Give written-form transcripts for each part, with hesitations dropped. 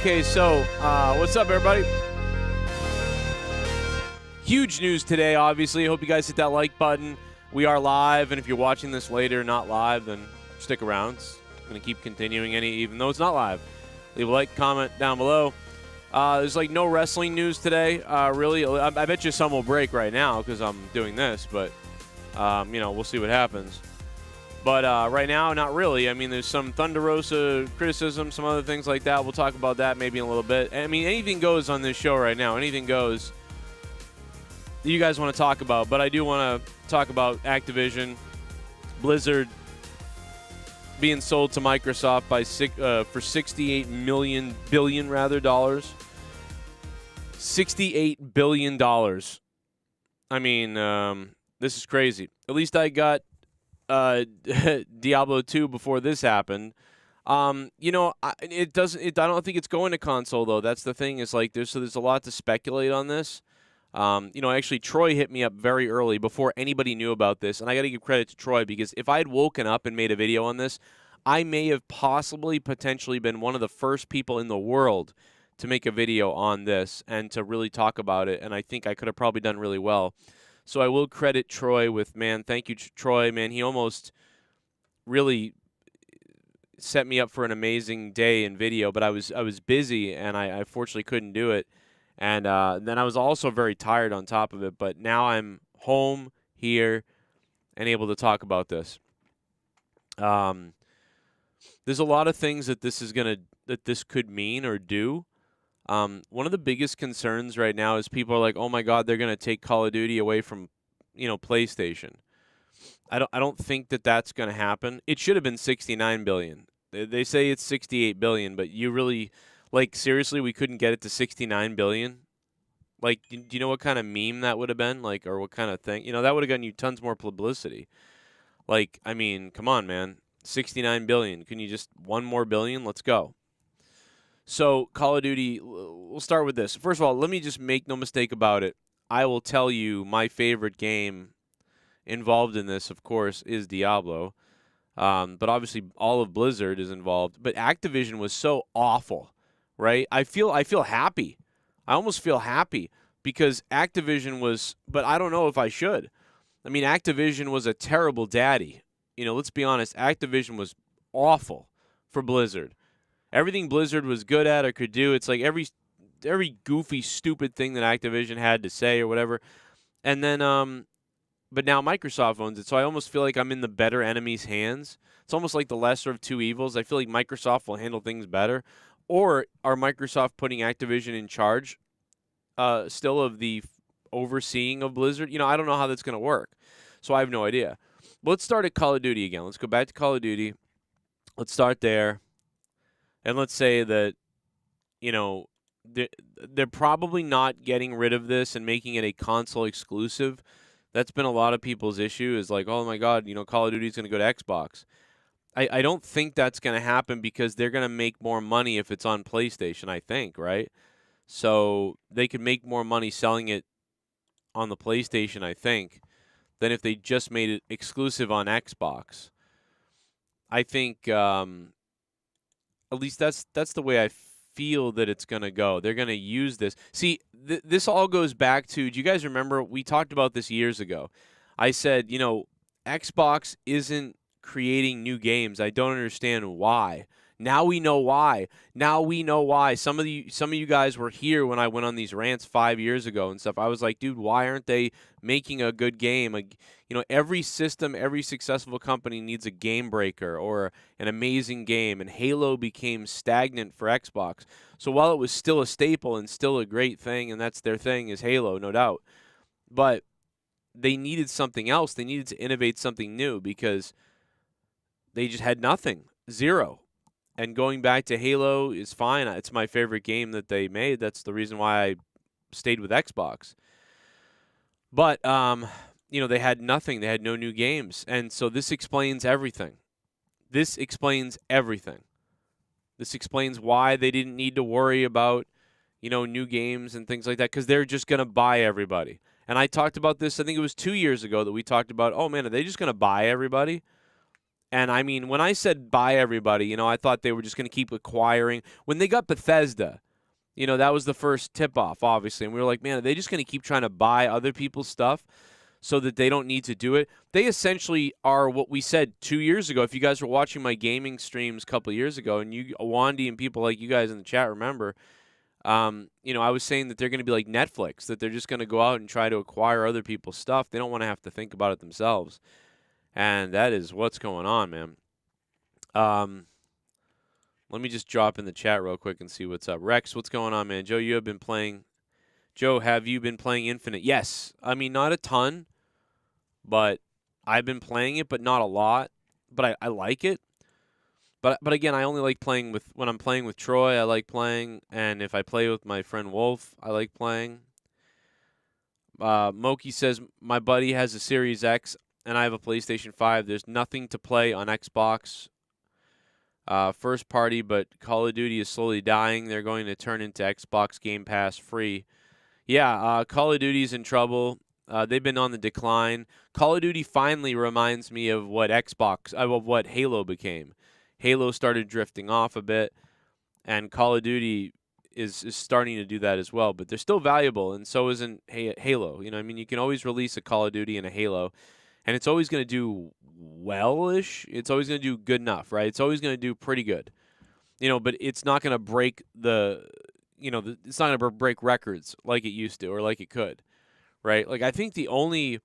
Okay, so what's up, everybody? Huge news today, obviously. I hope you guys hit that like button. We are live, and if you're watching this later, not live, then stick around. It's going to keep continuing even though it's not live. Leave a like, comment down below. There's like no wrestling news today, really. I bet you some will break right now because I'm doing this, but you know, we'll see what happens. But right now, not really. I mean, there's some Thunder Rosa criticism, some other things like that. We'll talk about that maybe in a little bit. I mean, anything goes on this show right now. Anything goes that you guys want to talk about. But I do want to talk about Activision, Blizzard being sold to Microsoft for $68 billion dollars. $68 billion. I mean, this is crazy. At least I got Diablo 2 before this happened. You know, I don't think it's going to console though. That's the thing. Is like there's a lot to speculate on this. You know, actually Troy hit me up very early before anybody knew about this, and I got to give credit to Troy because if I had woken up and made a video on this, I may have potentially been one of the first people in the world to make a video on this and to really talk about it, and I think I could have probably done really well. So I will credit Troy with, man, thank you, Troy. Man, he almost really set me up for an amazing day in video, but I was busy, and I fortunately couldn't do it. And then I was also very tired on top of it, but now I'm home here and able to talk about this. There's a lot of things that this could mean or do. One of the biggest concerns right now is people are like, "Oh my God, they're going to take Call of Duty away from, you know, PlayStation." I don't think that that's going to happen. It should have been 69 billion. They say it's 68 billion, but you really, like, seriously, we couldn't get it to 69 billion. Like, do you know what kind of meme that would have been? Like, or what kind of thing? You know, that would have gotten you tons more publicity. Like, I mean, come on, man. 69 billion. Can you just one more billion? Let's go. So, Call of Duty, we'll start with this. First of all, let me just make no mistake about it. I will tell you my favorite game involved in this, of course, is Diablo. But obviously, all of Blizzard is involved. But Activision was so awful, right? I feel happy. I almost feel happy because Activision was, but I don't know if I should. I mean, Activision was a terrible daddy. You know, let's be honest. Activision was awful for Blizzard. Everything Blizzard was good at or could do, it's like every goofy, stupid thing that Activision had to say or whatever. And then, but now Microsoft owns it, so I almost feel like I'm in the better enemy's hands. It's almost like the lesser of two evils. I feel like Microsoft will handle things better. Or are Microsoft putting Activision in charge still of the overseeing of Blizzard? You know, I don't know how that's going to work, so I have no idea. But let's start at Call of Duty again. Let's go back to Call of Duty. Let's start there. And let's say that, you know, they're probably not getting rid of this and making it a console exclusive. That's been a lot of people's issue is like, oh, my God, you know, Call of Duty is going to go to Xbox. I don't think that's going to happen because they're going to make more money if it's on PlayStation, I think, right? So they could make more money selling it on the PlayStation, I think, than if they just made it exclusive on Xbox. I think... at least that's the way I feel that it's going to go. They're going to use this. See, this all goes back to, do you guys remember, we talked about this years ago. I said, you know, Xbox isn't creating new games. I don't understand why. Now we know why. Now we know why. Some of you guys were here when I went on these rants 5 years ago and stuff. I was like, dude, why aren't they making a good game? You know, every system, every successful company needs a game breaker or an amazing game, and Halo became stagnant for Xbox. So while it was still a staple and still a great thing, and that's their thing, is Halo, no doubt. But they needed something else. They needed to innovate something new because they just had nothing. Zero. And going back to Halo is fine. It's my favorite game that they made. That's the reason why I stayed with Xbox. But, you know, they had nothing. They had no new games. And so this explains everything. This explains everything. This explains why they didn't need to worry about, you know, new games and things like that, because they're just going to buy everybody. And I talked about this, I think it was 2 years ago that we talked about, oh, man, are they just going to buy everybody? And I mean, when I said buy everybody, you know, I thought they were just going to keep acquiring. When they got Bethesda, you know, that was the first tip-off, obviously. And we were like, man, are they just going to keep trying to buy other people's stuff so that they don't need to do it? They essentially are what we said 2 years ago. If you guys were watching my gaming streams a couple of years ago, and you, Wandy and people like you guys in the chat remember, you know, I was saying that they're going to be like Netflix, that they're just going to go out and try to acquire other people's stuff. They don't want to have to think about it themselves. And that is what's going on, man. Let me just drop in the chat real quick and see what's up. Rex, what's going on, man? Joe, you have been playing. Joe, have you been playing Infinite? Yes. I mean, not a ton, but I've been playing it, but not a lot. But I like it. But again, I only like playing with, when I'm playing with Troy, I like playing. And if I play with my friend Wolf, I like playing. Moki says, my buddy has a Series X and I have a PlayStation 5. There's nothing to play on Xbox. First party, but Call of Duty is slowly dying. They're going to turn into Xbox Game Pass free. Yeah, Call of Duty's in trouble. They've been on the decline. Call of Duty finally reminds me of what of what Halo became. Halo started drifting off a bit, and Call of Duty is starting to do that as well. But they're still valuable, and so isn't Halo. You know, I mean, you can always release a Call of Duty and a Halo, and it's always going to do well-ish. It's always going to do good enough, right? It's always going to do pretty good. You know, but it's not going to break it's not going to break records like it used to or like it could, right? Like, I think the only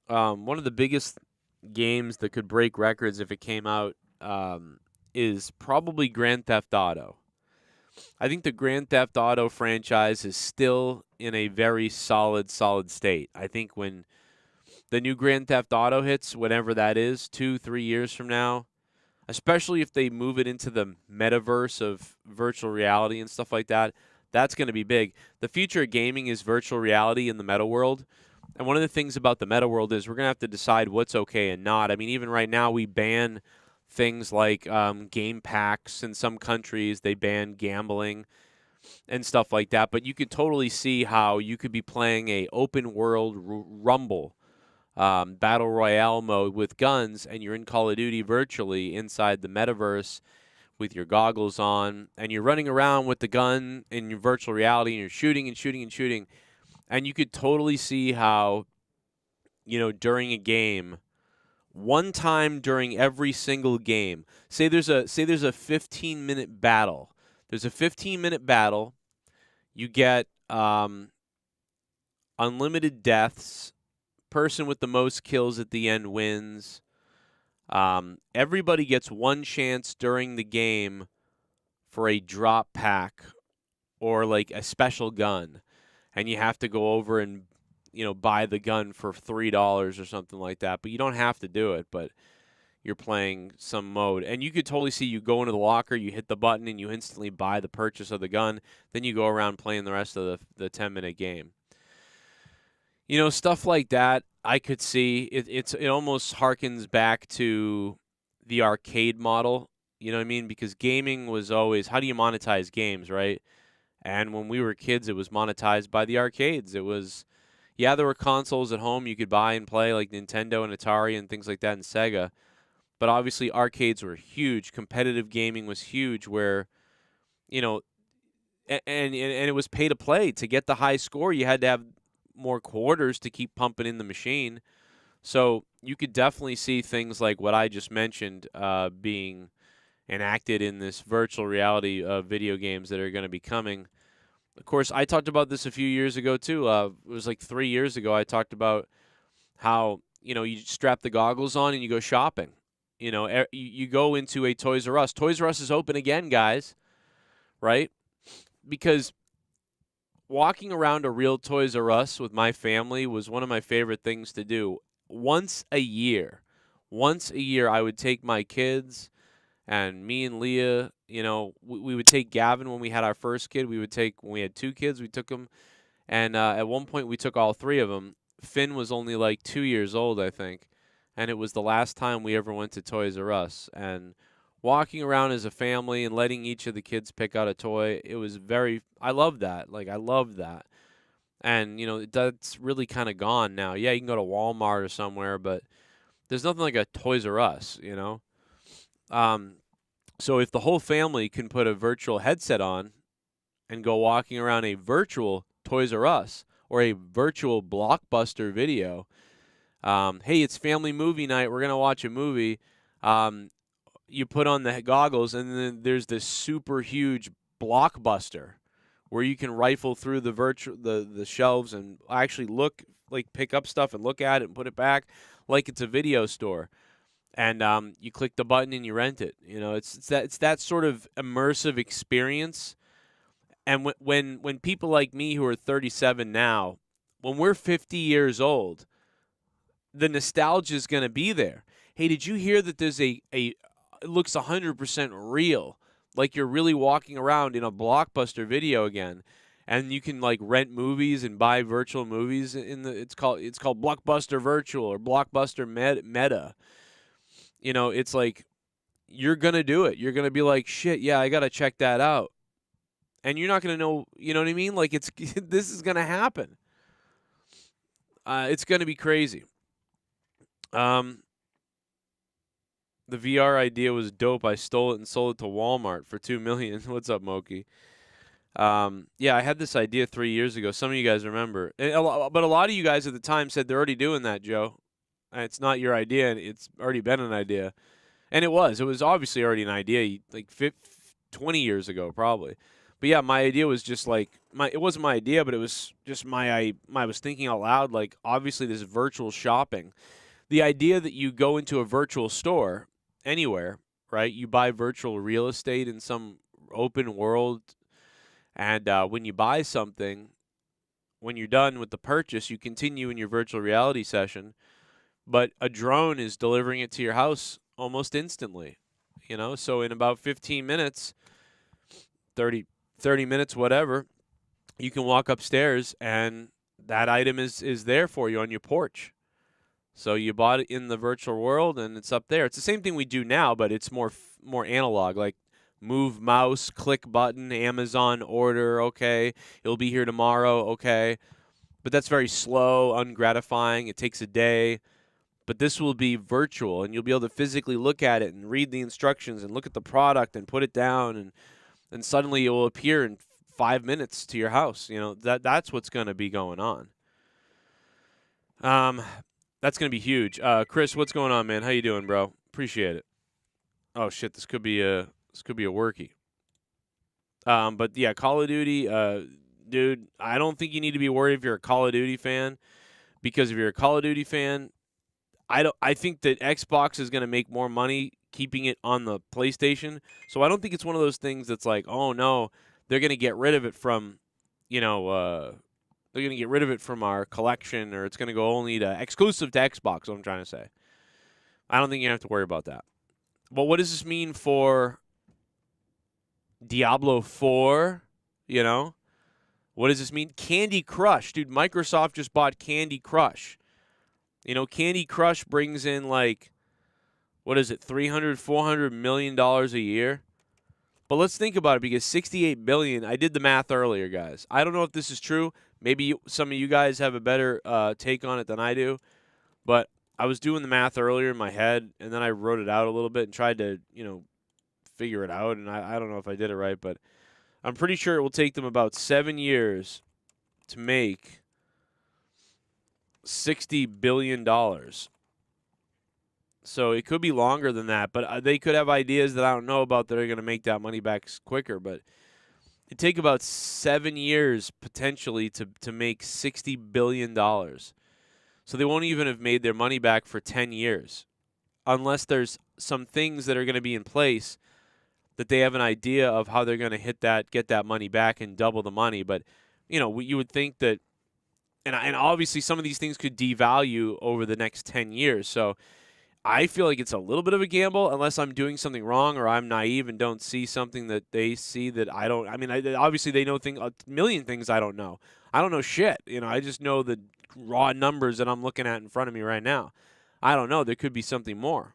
one of the biggest games that could break records if it came out is probably Grand Theft Auto. I think the Grand Theft Auto franchise is still in a very solid state. I think when the new Grand Theft Auto hits, whatever that is, 2-3 years from now, especially if they move it into the metaverse of virtual reality and stuff like that, that's going to be big. The future of gaming is virtual reality in the meta world. And one of the things about the meta world is we're going to have to decide what's okay and not. I mean, even right now, we ban things like game packs in some countries. They ban gambling and stuff like that. But you could totally see how you could be playing a open world Rumble battle royale mode with guns, and you're in Call of Duty virtually inside the metaverse with your goggles on, and you're running around with the gun in your virtual reality, and you're shooting and shooting and shooting. And you could totally see how, you know, during a game, one time during every single game, say there's a 15-minute battle. There's a 15-minute battle. You get unlimited deaths. Person with the most kills at the end wins. Everybody gets one chance during the game for a drop pack or like a special gun, and you have to go over and, you know, buy the gun for $3 or something like that. But you don't have to do it, but you're playing some mode. And you could totally see you go into the locker, you hit the button, and you instantly buy the purchase of the gun. Then you go around playing the rest of the 10-minute game. You know, stuff like that, I could see. It almost harkens back to the arcade model, you know what I mean? Because gaming was always, how do you monetize games, right? And when we were kids, it was monetized by the arcades. It was, yeah, there were consoles at home you could buy and play, like Nintendo and Atari and things like that, and Sega. But obviously, arcades were huge. Competitive gaming was huge where, you know, and it was pay to play. To get the high score, you had to have more quarters to keep pumping in the machine. So you could definitely see things like what I just mentioned being enacted in this virtual reality video games that are going to be coming. Of course, I talked about this a few years ago, too. It was like 3 years ago. I talked about how, you know, you strap the goggles on and you go shopping. You know, you go into a Toys R Us. Toys R Us is open again, guys, right? Because walking around a real Toys R Us with my family was one of my favorite things to do. Once a year, I would take my kids and me and Leah, you know, we would take Gavin when we had our first kid. We would take, when we had 2 kids, we took them. And at one point, we took all 3 of them. Finn was only like 2 years old, I think. And it was the last time we ever went to Toys R Us. And walking around as a family and letting each of the kids pick out a toy, it was I love that. Like, I love that. And, you know, that's really kind of gone now. Yeah, you can go to Walmart or somewhere, but There's nothing like a Toys R Us, you know? So if the whole family can put a virtual headset on and go walking around a virtual Toys R Us or a virtual Blockbuster video, hey, it's family movie night, we're going to watch a movie, you put on the goggles, and then there's this super huge Blockbuster where you can rifle through the shelves and actually look, like pick up stuff and look at it and put it back like it's a video store. And you click the button and you rent it. You know, it's that sort of immersive experience. And when people like me who are 37 now, when we're 50 years old, the nostalgia is going to be there. Hey, did you hear that there's it looks 100% real, like you're really walking around in a Blockbuster video again, and you can like rent movies and buy virtual movies it's called Blockbuster Virtual or Blockbuster Meta. You know, it's like you're going to do it. You're going to be like, shit, yeah, I got to check that out. And you're not going to know, you know what I mean? Like this is going to happen. It's going to be crazy. The VR idea was dope. I stole it and sold it to Walmart for $2 million. What's up, Moki? Yeah, I had this idea 3 years ago. Some of you guys remember. But a lot of you guys at the time said they're already doing that, Joe. And it's not your idea, and it's already been an idea. And it was. It was obviously already an idea like 20 years ago, probably. But yeah, my idea was just like, it wasn't my idea, but it was just I was thinking out loud, like, obviously this virtual shopping. The idea that you go into a virtual store anywhere, right? You buy virtual real estate in some open world, and when you buy something, when you're done with the purchase, you continue in your virtual reality session, but a drone is delivering it to your house almost instantly, you know? So in about 15 minutes, 30 minutes, whatever, you can walk upstairs, and that item is there for you on your porch. So you bought it in the virtual world, and it's up there. It's the same thing we do now, but it's more analog, like move mouse, click button, Amazon order, okay. It'll be here tomorrow, okay. But that's very slow, ungratifying. It takes a day. But this will be virtual, and you'll be able to physically look at it and read the instructions and look at the product and put it down, and suddenly it will appear in 5 minutes to your house. You know, that's what's going to be going on. That's going to be huge. Chris, what's going on, man? How you doing, bro? Appreciate it. Oh shit, this could be a workie. But yeah, Call of Duty, dude, I don't think you need to be worried if you're a Call of Duty fan, because if you're a Call of Duty fan, I think that Xbox is going to make more money keeping it on the PlayStation. So I don't think it's one of those things that's like, oh no, they're going to get rid of it from, you know, they're going to get rid of it from our collection, or it's going to go only to exclusive to Xbox, what I'm trying to say. I don't think you have to worry about that. But what does this mean for Diablo 4, you know? What does this mean? Candy Crush. Dude, Microsoft just bought Candy Crush. You know, Candy Crush brings in like, what is it, $300, $400 million a year? But let's think about it, because $68 billion, I did the math earlier, guys. I don't know if this is true. Maybe some of you guys have a better take on it than I do. But I was doing the math earlier in my head, and then I wrote it out a little bit and tried to, you know, figure it out. And I don't know if I did it right, but I'm pretty sure it will take them about 7 years to make $60 billion. So it could be longer than that, but they could have ideas that I don't know about that are going to make that money back quicker. But it'd take about 7 years potentially to make $60 billion. So they won't even have made their money back for 10 years unless there's some things that are going to be in place that they have an idea of how they're going to get that money back and double the money. But, you know, you would think that, and obviously some of these things could devalue over the next 10 years. So I feel like it's a little bit of a gamble unless I'm doing something wrong or I'm naive and don't see something that they see that I don't. I mean, obviously they know a million things I don't know. I don't know shit. You know, I just know the raw numbers that I'm looking at in front of me right now. I don't know. There could be something more.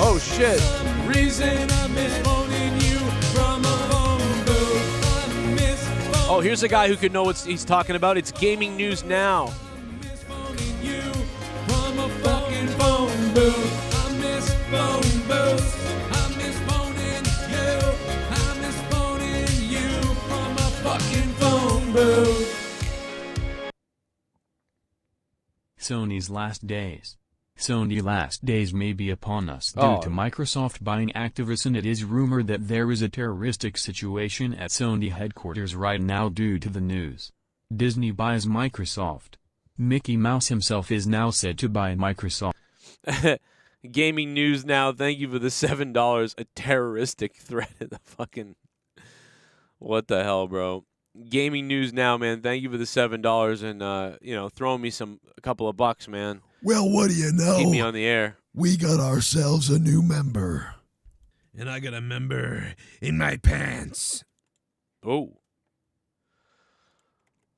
Oh, shit. Reason I miss phoning you from a phone booth. I miss Oh, here's a guy who could know what he's talking about. It's Gaming News Now. Sony's last days. Sony last days may be upon us due to Microsoft buying Activision. It is rumored that there is a terroristic situation at Sony headquarters right now due to the news. Disney buys Microsoft. Mickey Mouse himself is now said to buy Microsoft. Gaming News Now, thank you for the $7. A terroristic threat at the fucking... What the hell, bro? Gaming News Now, man, thank you for the $7 and, you know, throwing me a couple of bucks, man. Well, what do you know? Keep me on the air. We got ourselves a new member. And I got a member in my pants. Oh.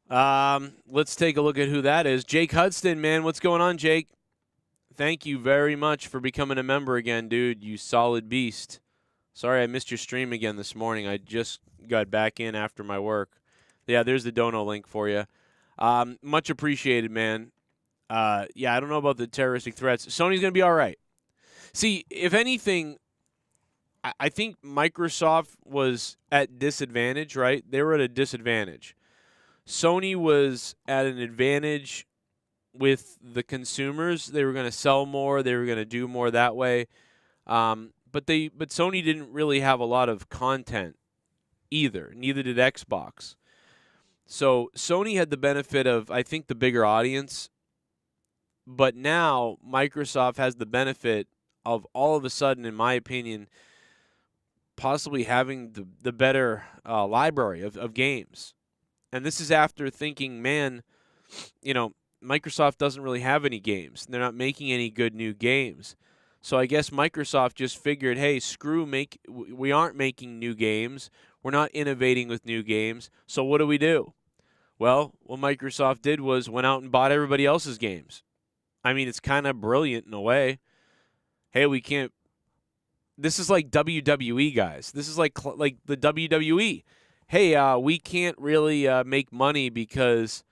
Let's take a look at who that is. Jake Hudson, man. What's going on, Jake? Thank you very much for becoming a member again, dude. You solid beast. Sorry I missed your stream again this morning. I just got back in after my work. Yeah, there's the dono link for you. Much appreciated, man. Yeah, I don't know about the terroristic threats. Sony's going to be all right. See, if anything, I think Microsoft was at disadvantage, right? They were at a disadvantage. Sony was at an advantage with the consumers. They were going to sell more. They were going to do more that way. But Sony didn't really have a lot of content either. Neither did Xbox. So Sony had the benefit of, I think, the bigger audience. But now Microsoft has the benefit of all of a sudden, in my opinion, possibly having the better library of games. And this is after thinking, man, you know, Microsoft doesn't really have any games. They're not making any good new games. So I guess Microsoft just figured, hey, we aren't making new games. We're not innovating with new games. So what do? Well, what Microsoft did was went out and bought everybody else's games. I mean, it's kind of brilliant in a way. Hey, we can't. This is like WWE, guys. This is like the WWE. Hey, we can't really make money because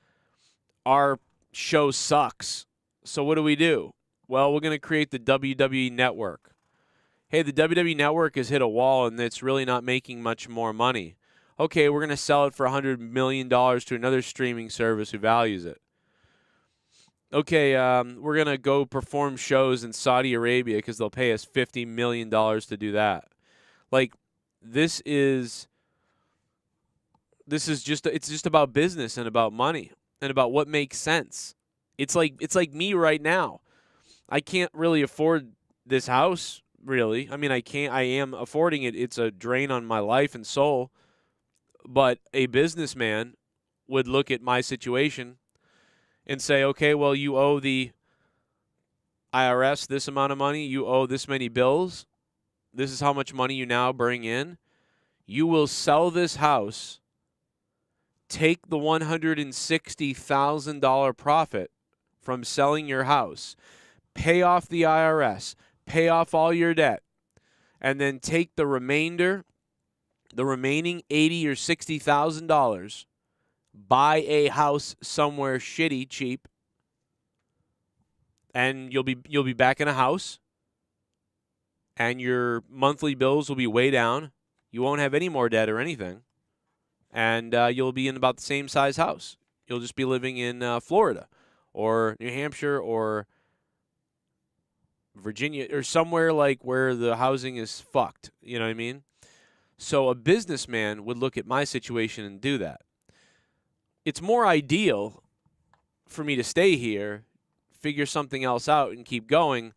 our show sucks. So what do? Well, we're going to create the WWE Network. Hey, the WWE Network has hit a wall and it's really not making much more money. Okay, we're going to sell it for $100 million to another streaming service who values it. Okay, we're going to go perform shows in Saudi Arabia because they'll pay us $50 million to do that. Like, it's just about business and about money and about what makes sense. It's like me right now. I can't really afford this house, really. I mean, I am affording it. It's a drain on my life and soul. But a businessman would look at my situation and say, okay, well, you owe the IRS this amount of money. You owe this many bills. This is how much money you now bring in. You will sell this house, take the $160,000 profit from selling your house, pay off the IRS, pay off all your debt, and then take the remaining $80,000 or $60,000, buy a house somewhere shitty, cheap, and you'll be back in a house, and your monthly bills will be way down. You won't have any more debt or anything, and you'll be in about the same size house. You'll just be living in Florida or New Hampshire or Virginia or somewhere like where the housing is fucked. You know what I mean? So a businessman would look at my situation and do that. It's more ideal for me to stay here, figure something else out and keep going,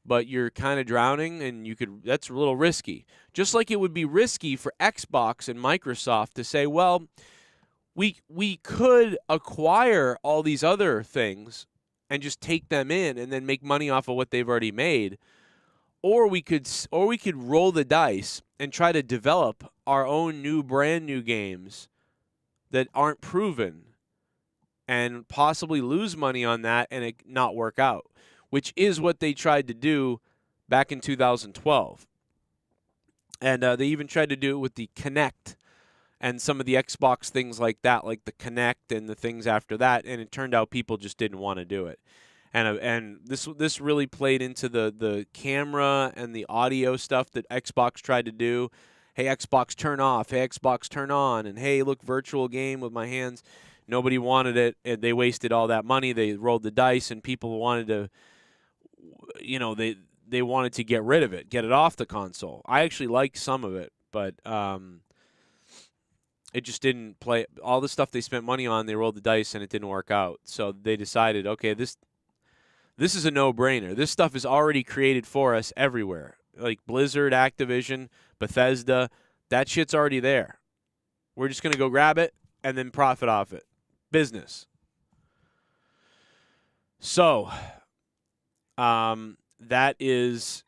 but you're kind of drowning and that's a little risky. Just like it would be risky for Xbox and Microsoft to say, well, we could acquire all these other things and just take them in and then make money off of what they've already made. Or we could roll the dice and try to develop our own brand new games that aren't proven and possibly lose money on that and it not work out, which is what they tried to do back in 2012. And they even tried to do it with the Kinect and some of the Xbox things like that, like the Kinect and the things after that, and it turned out people just didn't want to do it. And this really played into the camera and the audio stuff that Xbox tried to do. Hey, Xbox, turn off. Hey, Xbox, turn on. And hey, look, virtual game with my hands. Nobody wanted it, and they wasted all that money. They rolled the dice, and people wanted to, they wanted to get rid of it, get it off the console. I actually liked some of it, but it just didn't play. All the stuff they spent money on, they rolled the dice, and it didn't work out. So they decided, okay, this is a no-brainer. This stuff is already created for us everywhere. Like Blizzard, Activision, Bethesda, that shit's already there. We're just going to go grab it and then profit off it. Business. So, that is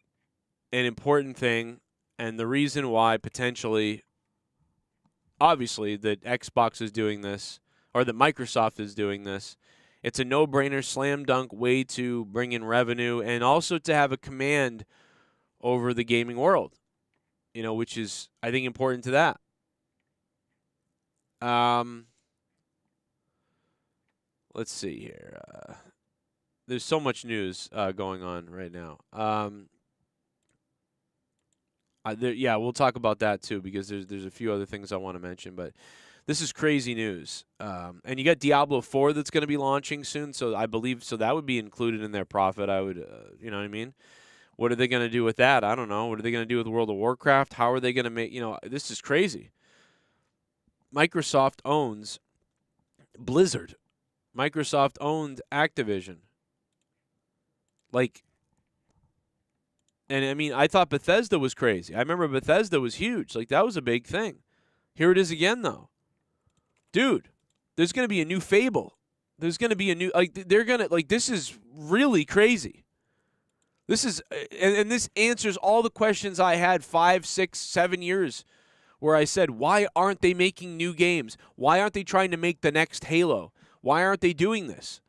an important thing, and the reason why potentially, obviously, that Xbox is doing this, or that Microsoft is doing this, it's a no-brainer, slam dunk way to bring in revenue and also to have a command over the gaming world, which is, I think, important to that. Let's see here. There's so much news going on right now. We'll talk about that too because there's a few other things I want to mention, but this is crazy news. And you got Diablo 4 that's going to be launching soon, so I believe that would be included in their profit. I would, you know what I mean? What are they going to do with that? I don't know. What are they going to do with World of Warcraft? How are they going to make, this is crazy. Microsoft owns Blizzard. Microsoft owned Activision. And I mean, I thought Bethesda was crazy. I remember Bethesda was huge. That was a big thing. Here it is again, though. Dude, there's going to be a new Fable. There's going to be a new, they're going to, this is really crazy. This is, and this answers all the questions I had 5, 6, 7 years where I said, why aren't they making new games? Why aren't they trying to make the next Halo? Why aren't they doing this?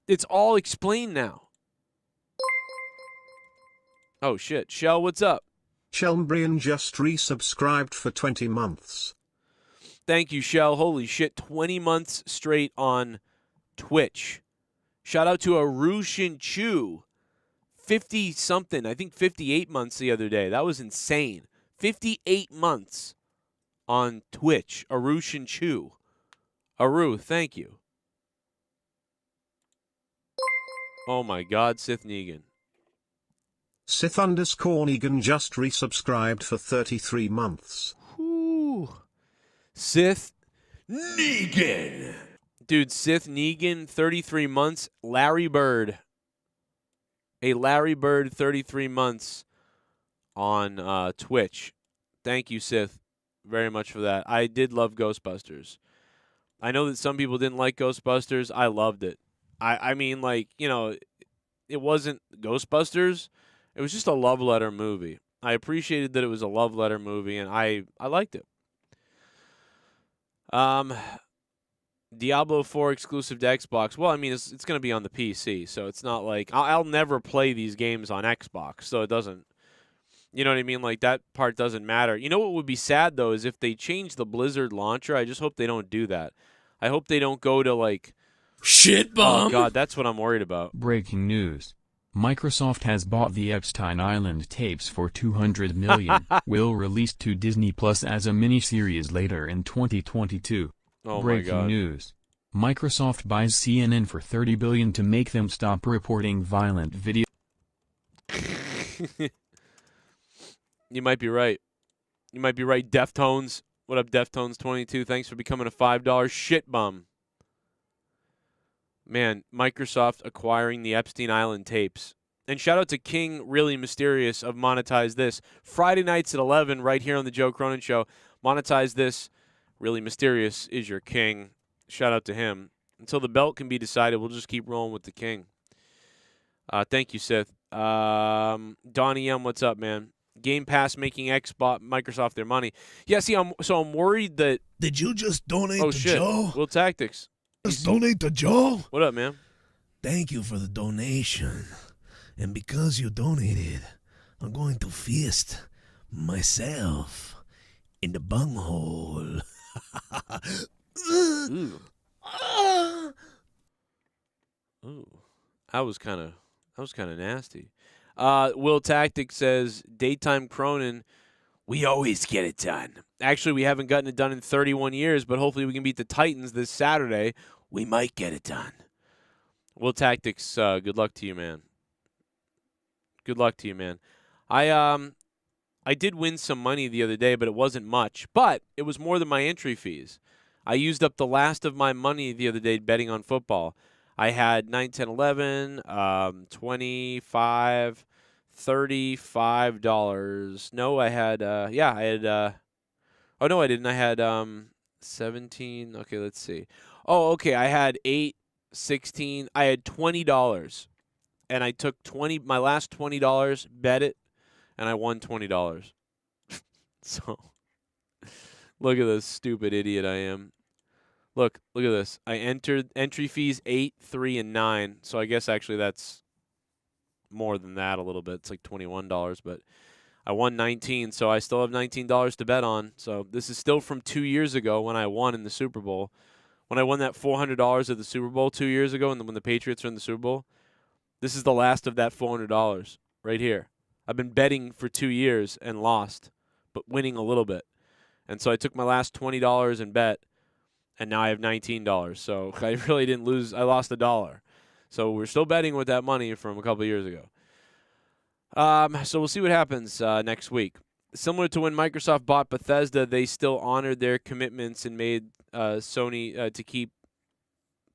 It's all explained now. Oh, shit. Shell, what's up? Shelmbrian just resubscribed for 20 months. Thank you, Shell. Holy shit, 20 months straight on Twitch. Shout out to Arushin Chu. 50-something, I think 58 months the other day. That was insane. 58 months on Twitch. Arushin Chu. Aru, thank you. Oh my God, Sith NEGAN. Sith_NEGAN just resubscribed for 33 months. Whew. Sith NEGAN. Dude, Sith NEGAN, 33 months. Larry Bird. A Larry Bird, 33 months on Twitch. Thank you, Sith, very much for that. I did love Ghostbusters. I know that some people didn't like Ghostbusters. I loved it. I mean, it wasn't Ghostbusters. It was just a love letter movie. I appreciated that it was a love letter movie, and I liked it. Diablo 4 exclusive to Xbox. Well, I mean, it's going to be on the PC, so it's not like I'll never play these games on Xbox, so it doesn't. You know what I mean? That part doesn't matter. You know what would be sad, though, is if they change the Blizzard launcher. I just hope they don't do that. I hope they don't go to, shit bomb. Oh, God, that's what I'm worried about. Breaking news. Microsoft has bought the Epstein Island tapes for $200 million. Will release to Disney Plus as a miniseries later in 2022. Oh, Breaking my God. news. Microsoft buys CNN for $30 billion to make them stop reporting violent video. You might be right. You might be right, Deftones. What up, Deftones22? Thanks for becoming a $5 shit bum. Man, Microsoft acquiring the Epstein Island tapes. And shout out to King Really Mysterious of Monetize This. Friday nights at 11 right here on the Joe Cronin Show. Monetize This. Really Mysterious is your king. Shout out to him. Until the belt can be decided, we'll just keep rolling with the king. Thank you, Sith. Donnie M, what's up, man? Game Pass making Microsoft their money. Yeah, see, I'm worried that... Did you just donate oh, to shit. Joe? Will Tactics. Just donate to Joe? What up, man? Thank you for the donation. And because you donated, I'm going to feast myself in the bunghole. Ooh. Ooh. That was kind of nasty. Will Tactic says, Daytime Cronin, we always get it done. Actually, we haven't gotten it done in 31 years, but hopefully we can beat the Titans this Saturday. We might get it done. Will Tactics, good luck to you, man. Good luck to you, man. I did win some money the other day, but it wasn't much. But it was more than my entry fees. I used up the last of my money the other day betting on football. I had 9, 10, 11, 25, $35. No, I had, oh, no, I didn't. I had 17. Okay, let's see. Oh, okay, I had 8, 16. I had $20. And I took my last $20, bet it, and I won $20. So, look at this stupid idiot I am. Look at this. I entered entry fees 8, 3, and 9. So I guess actually that's more than that a little bit. It's like $21, but I won 19, so I still have $19 to bet on. So this is still from 2 years ago when I won in the Super Bowl. When I won that $400 at the Super Bowl 2 years ago, and when the Patriots were in the Super Bowl, this is the last of that $400 right here. I've been betting for 2 years and lost, but winning a little bit. And so I took my last $20 and bet, and now I have $19. So I really didn't lose. I lost $1. So we're still betting with that money from a couple of years ago. So we'll see what happens next week. Similar to when Microsoft bought Bethesda, they still honored their commitments and made Sony to keep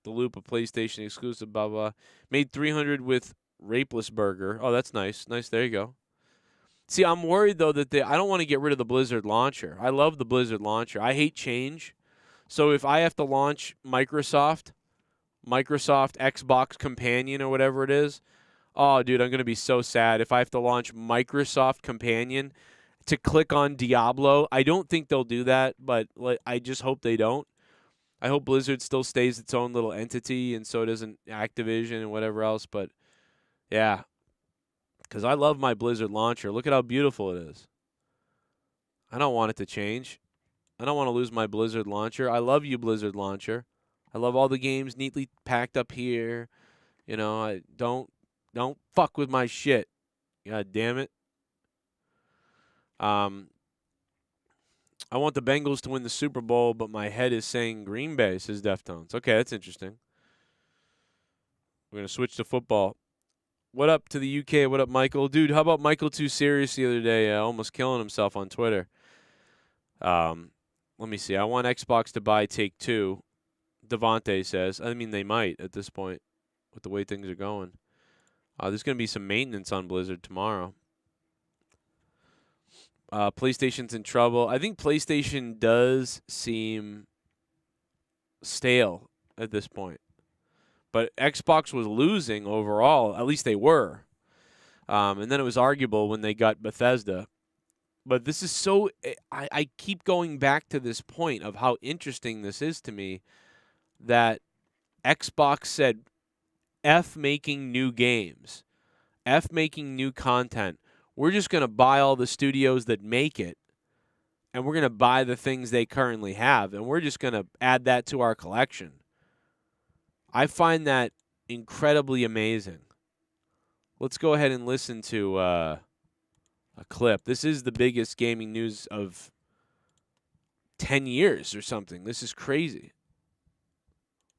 the loop of PlayStation exclusive, blah, blah. Made 300 with Rapeless Burger. Oh, that's nice. Nice, there you go. See, I'm worried, though, that I don't want to get rid of the Blizzard launcher. I love the Blizzard launcher. I hate change. So if I have to launch Microsoft Xbox Companion or whatever it is, oh, dude, I'm going to be so sad. If I have to launch Microsoft Companion to click on Diablo, I don't think they'll do that, but I just hope they don't. I hope Blizzard still stays its own little entity, and so doesn't Activision and whatever else. But, yeah, because I love my Blizzard launcher. Look at how beautiful it is. I don't want it to change. I don't want to lose my Blizzard launcher. I love you, Blizzard launcher. I love all the games neatly packed up here. You know, I don't fuck with my shit. God damn it. I want the Bengals to win the Super Bowl, but my head is saying Green Bay, says Deftones. Okay, that's interesting. We're going to switch to football. What up to the UK? What up, Michael? Dude, how about Michael Too Serious the other day, almost killing himself on Twitter? Let me see. I want Xbox to buy Take-Two, Devontae says. I mean, they might at this point with the way things are going. There's going to be some maintenance on Blizzard tomorrow. PlayStation's in trouble. I think PlayStation does seem stale at this point. But Xbox was losing overall. At least they were. And then it was arguable when they got Bethesda. But this is so... I keep going back to this point of how interesting this is to me, that Xbox said, F making new games. F making new content. We're just going to buy all the studios that make it, and we're going to buy the things they currently have, and we're just going to add that to our collection. I find that incredibly amazing. Let's go ahead and listen to a clip. This is the biggest gaming news of 10 years or something. This is crazy.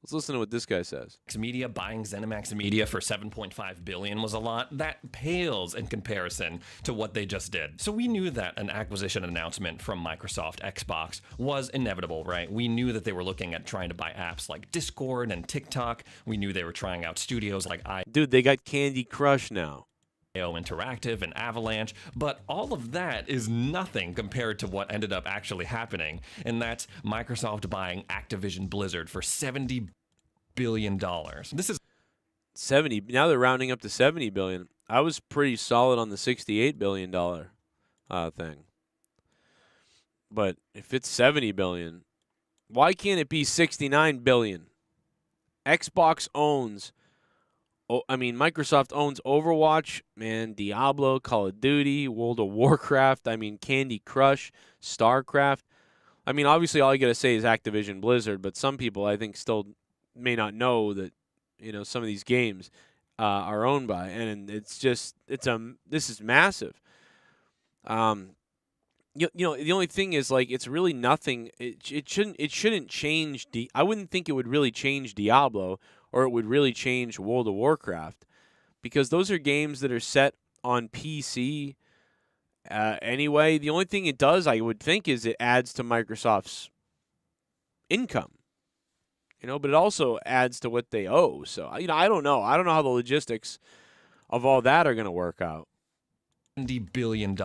Let's listen to what this guy says. Media buying ZeniMax Media for $7.5 billion was a lot. That pales in comparison to what they just did. So we knew that an acquisition announcement from Microsoft Xbox was inevitable, right? We knew that they were looking at trying to buy apps like Discord and TikTok. We knew they were trying out studios like Dude, they got Candy Crush now. Interactive and Avalanche, but all of that is nothing compared to what ended up actually happening, and that's Microsoft buying Activision Blizzard for $70 billion. This is 70. Now they're rounding up to $70 billion. I was pretty solid on the $68 billion thing. But if it's $70 billion, why can't it be $69 billion? Xbox owns I mean, Microsoft owns Overwatch, man, Diablo, Call of Duty, World of Warcraft. I mean, Candy Crush, StarCraft. I mean, obviously, all you got to say is Activision Blizzard, but some people, I think, still may not know that, some of these games are owned by, and it's just, this is massive. The only thing is, like, it's really nothing. It shouldn't change. I wouldn't think it would really change Diablo, or it would really change World of Warcraft, because those are games that are set on PC. Anyway, the only thing it does, I would think, is it adds to Microsoft's income. But it also adds to what they owe. So, I don't know. I don't know how the logistics of all that are going to work out. $70 billion.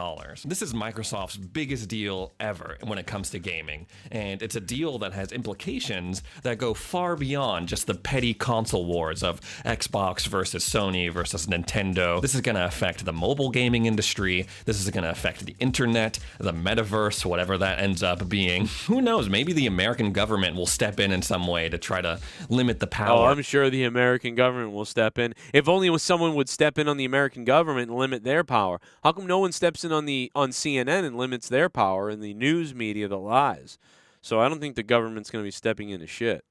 This is Microsoft's biggest deal ever when it comes to gaming, and it's a deal that has implications that go far beyond just the petty console wars of Xbox versus Sony versus Nintendo. This is going to affect the mobile gaming industry. This is going to affect the internet, the metaverse, whatever that ends up being. Who knows? Maybe the American government will step in some way to try to limit the power. Oh, I'm sure the American government will step in. If only someone would step in on the American government and limit their power. How come no one steps in on CNN and limits their power in the news media that lies? So I don't think the government's going to be stepping into shit,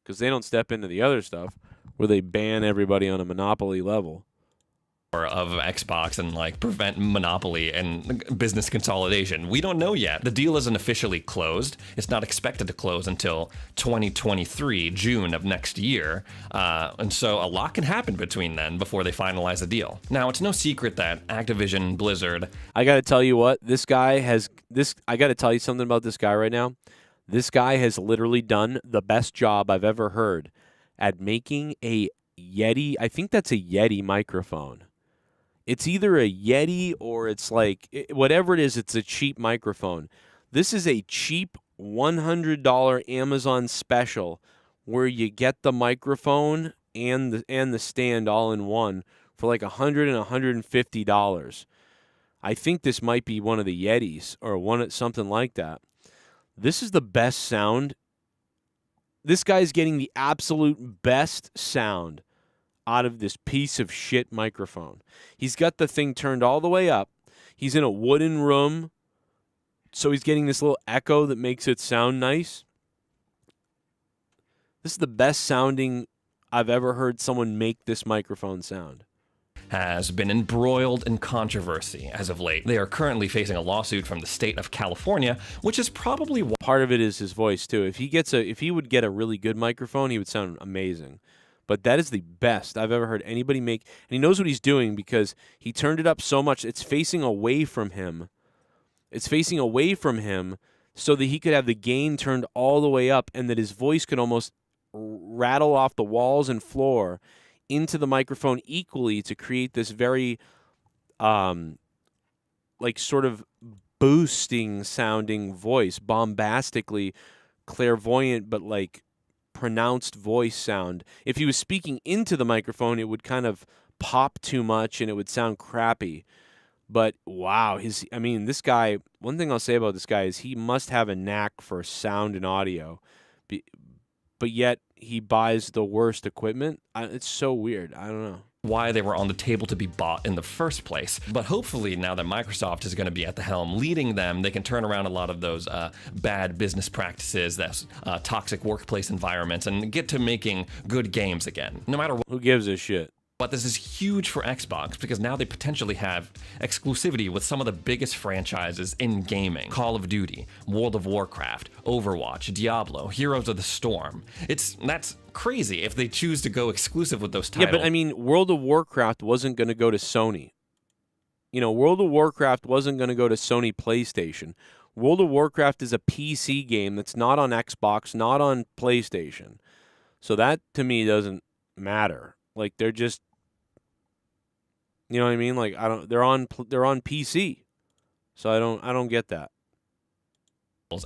because they don't step into the other stuff where they ban everybody on a monopoly level of Xbox and like prevent monopoly and business consolidation. We don't know yet. The deal isn't officially closed. It's not expected to close until 2023, June of next year. And so a lot can happen between then before they finalize the deal. Now, it's no secret that Activision Blizzard... I got to tell you what, I got to tell you something about this guy right now. This guy has literally done the best job I've ever heard at making a Yeti. I think that's a Yeti microphone. It's either a Yeti or it's like, whatever it is, it's a cheap microphone. This is a cheap $100 Amazon special where you get the microphone and the stand all in one for like $100 and $150. I think this might be one of the Yetis or something like that. This is the best sound. This guy's getting the absolute best sound out of this piece of shit microphone. He's got the thing turned all the way up. He's in a wooden room, so he's getting this little echo that makes it sound nice. This is the best sounding I've ever heard someone make this microphone sound. Has been embroiled in controversy as of late. They are currently facing a lawsuit from the state of California, which is probably part of it is his voice too. If he would get a really good microphone, he would sound amazing. But that is the best I've ever heard anybody make. And he knows what he's doing because he turned it up so much. It's facing away from him. It's facing away from him so that he could have the gain turned all the way up and that his voice could almost rattle off the walls and floor into the microphone equally to create this very, like, sort of boosting sounding voice, bombastically clairvoyant, but like pronounced voice sound. If he was speaking into the microphone, it would kind of pop too much and it would sound crappy. But wow, this guy, one thing I'll say about this guy is he must have a knack for sound and audio, but yet he buys the worst equipment. It's so weird. I don't know why they were on the table to be bought in the first place. But hopefully now that Microsoft is going to be at the helm leading them, they can turn around a lot of those bad business practices, that's toxic workplace environments, and get to making good games again. No matter what. Who gives a shit? But this is huge for Xbox because now they potentially have exclusivity with some of the biggest franchises in gaming. Call of Duty, World of Warcraft, Overwatch, Diablo, Heroes of the Storm. That's crazy if they choose to go exclusive with those titles. Yeah, but I mean, World of Warcraft wasn't going to go to Sony. World of Warcraft wasn't going to go to Sony PlayStation. World of Warcraft is a PC game that's not on Xbox, not on PlayStation. So that, to me, doesn't matter. Like, they're just... You know what I mean? Like, they're on PC. So I don't get that.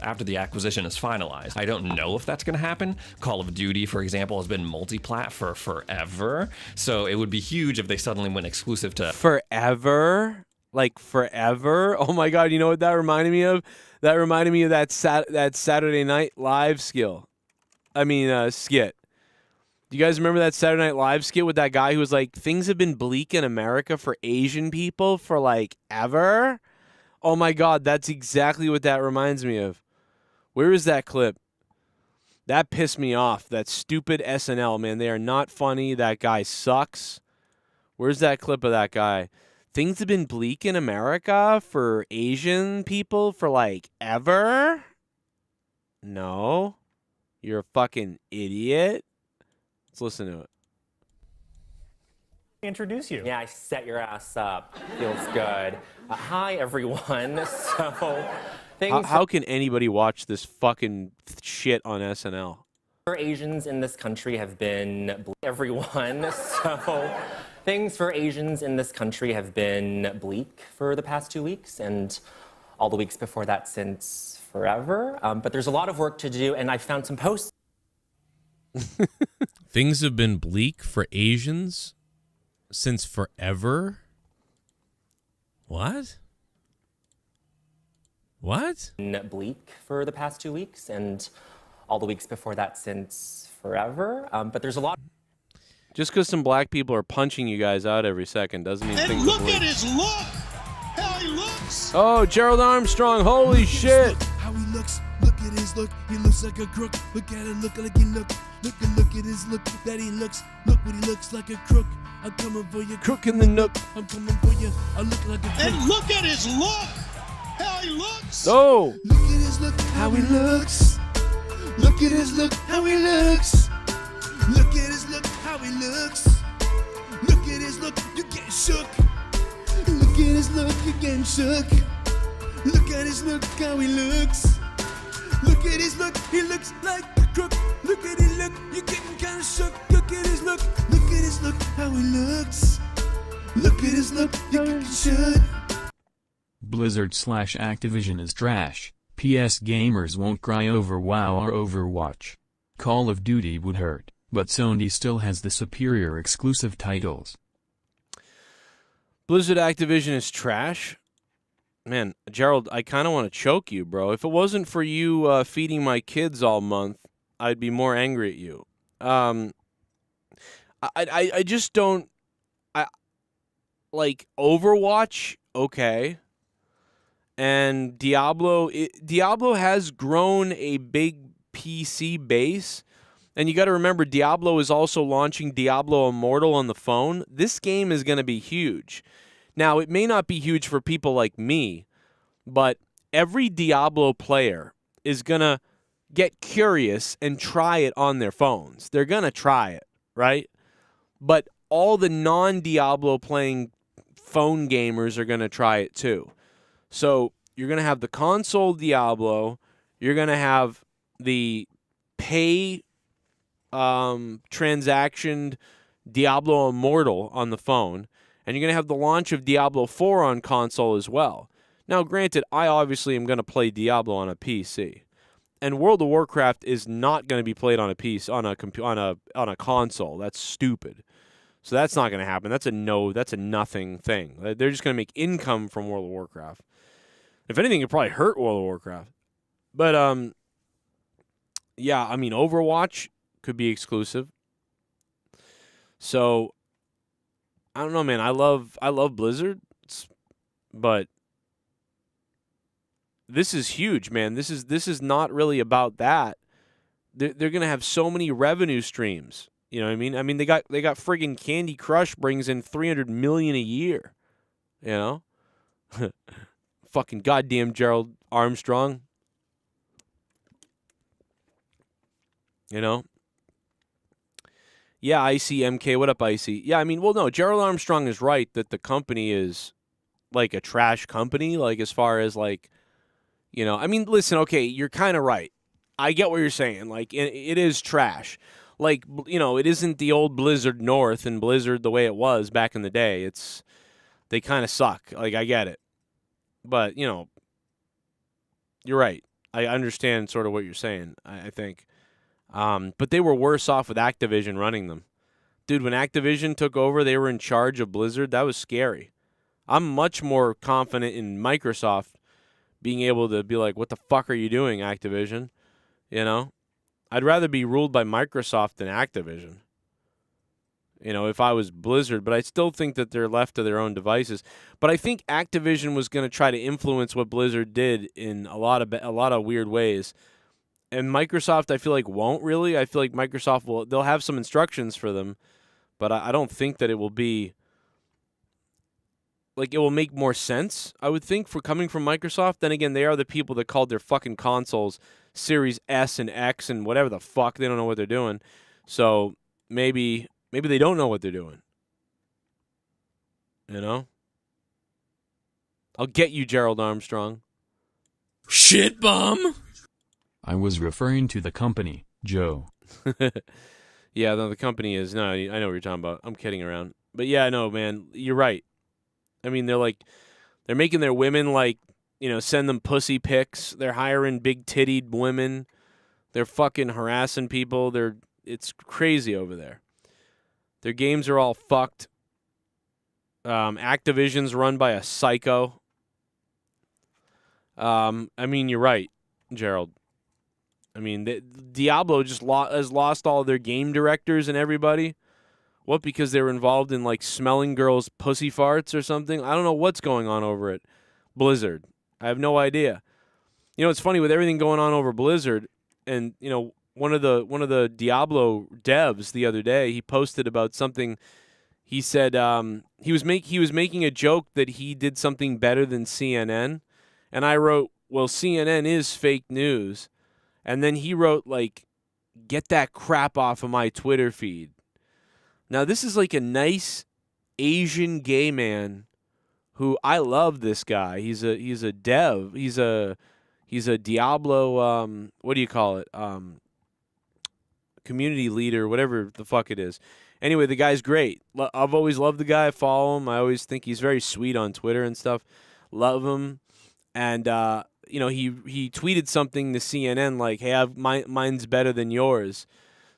After the acquisition is finalized. I don't know if that's going to happen. Call of Duty, for example, has been multi-plat for forever. So it would be huge if they suddenly went exclusive to... Forever? Like, forever? Oh my God, you know what that reminded me of? That reminded me of that Saturday Night Live skit. Do you guys remember that Saturday Night Live skit with that guy who was like, things have been bleak in America for Asian people for like ever? Oh my God, that's exactly what that reminds me of. Where is that clip? That pissed me off. That stupid SNL, man. They are not funny. That guy sucks. Where's that clip of that guy? Things have been bleak in America for Asian people for like ever? No. You're a fucking idiot. Let's listen to it. Introduce you. Yeah, I set your ass up. Feels good. Hi, everyone. So, things How can anybody watch this fucking shit on SNL? for Asians in this country have been everyone. So, things for Asians in this country have been bleak for the past 2 weeks and all the weeks before that since forever. But there's a lot of work to do, and I found some posts. Things have been bleak for Asians since forever? What? What? Bleak for the past 2 weeks and all the weeks before that since forever. But there's a lot. Just because some black people are punching you guys out every second doesn't mean things Look are bleak. at his look! How he looks! Oh, Gerald Armstrong, holy shit! How he looks, look at his look. He looks like a crook. Look at him, look like he look. Look at his look that he looks. Look what he looks like a crook. I'm coming for you. Crook in the nook. I'm coming for you. I look like a crook. And look at his look! How he looks! Oh! Look at his look, how he looks. Look at his look, how he looks. Look at his look, how he looks. Look at his look, you get shook. Look at his look, you getting shook. Look at his look, how he looks. Look at his look, he looks like a crook. Look at his look, you getting kind of shook. Look at his look, how he looks. Look at his look, you getting shook. Blizzard/Activision is trash. PS gamers won't cry over WoW or Overwatch. Call of Duty would hurt, but Sony still has the superior exclusive titles. Blizzard Activision is trash? Man, Gerald, I kind of want to choke you, bro. If it wasn't for you feeding my kids all month, I'd be more angry at you. I just don't... like, Overwatch, okay. And Diablo has grown a big PC base. And you got to remember, Diablo is also launching Diablo Immortal on the phone. This game is going to be huge. Now, it may not be huge for people like me, but every Diablo player is going to get curious and try it on their phones. They're going to try it, right? But all the non-Diablo playing phone gamers are going to try it too. So you're going to have the console Diablo. You're going to have the pay transactioned Diablo Immortal on the phone. And you're going to have the launch of Diablo 4 on console as well. Now, granted, I obviously am going to play Diablo on a PC. And World of Warcraft is not going to be played on a PC, on a console. That's stupid. So that's not going to happen. That's a nothing thing. They're just going to make income from World of Warcraft. If anything, it probably hurt World of Warcraft. But yeah, I mean, Overwatch could be exclusive. So I don't know, man. I love Blizzard, but this is huge, man. This is not really about that. They're gonna have so many revenue streams. You know what I mean? I mean, they got friggin' Candy Crush brings in $300 million a year. You know, fucking goddamn Gerald Armstrong. You know. Yeah, Icy MK. What up, Icy? Yeah, I mean, well, no, Gerald Armstrong is right that the company is like a trash company, like as far as like, you know, I mean, listen, okay, you're kind of right. I get what you're saying. Like, it is trash. Like, you know, it isn't the old Blizzard North and Blizzard the way it was back in the day. They kind of suck. Like, I get it. But, you know, you're right. I understand sort of what you're saying, I think. But they were worse off with Activision running them. Dude, when Activision took over, they were in charge of Blizzard. That was scary. I'm much more confident in Microsoft being able to be like, what the fuck are you doing, Activision? You know? I'd rather be ruled by Microsoft than Activision. if I was Blizzard, but I still think that they're left to their own devices. But I think Activision was going to try to influence what Blizzard did in a lot of weird ways. And Microsoft, I feel like, won't really. I feel like Microsoft they'll have some instructions for them, but I don't think that it will be, like, it will make more sense, I would think, for coming from Microsoft. Then again, they are the people that called their fucking consoles Series S and X and whatever the fuck. They don't know what they're doing. So maybe they don't know what they're doing. I'll get you, Gerald Armstrong. Shit bum. I was referring to the company, Joe. Yeah, no, the company is. No, I know what you're talking about. I'm kidding around. But yeah, no, man, you're right. I mean, they're making their women, like, send them pussy pics. They're hiring big-tittied women. They're fucking harassing people. It's crazy over there. Their games are all fucked. Activision's run by a psycho. I mean, you're right, Gerald. I mean, Diablo just has lost all of their game directors and everybody. What, because they were involved in, like, smelling girls' pussy farts or something? I don't know what's going on over at Blizzard. I have no idea. It's funny with everything going on over Blizzard, and, one of the Diablo devs the other day, he posted about something. He said he was making a joke that he did something better than CNN, and I wrote, well, CNN is fake news. And then he wrote, like, get that crap off of my Twitter feed. Now, this is like a nice Asian gay man who, I love this guy. He's a dev. He's a Diablo, what do you call it? Community leader, whatever the fuck it is. Anyway, the guy's great. I've always loved the guy. I follow him. I always think he's very sweet on Twitter and stuff. Love him. And, he tweeted something to CNN like, hey, mine's better than yours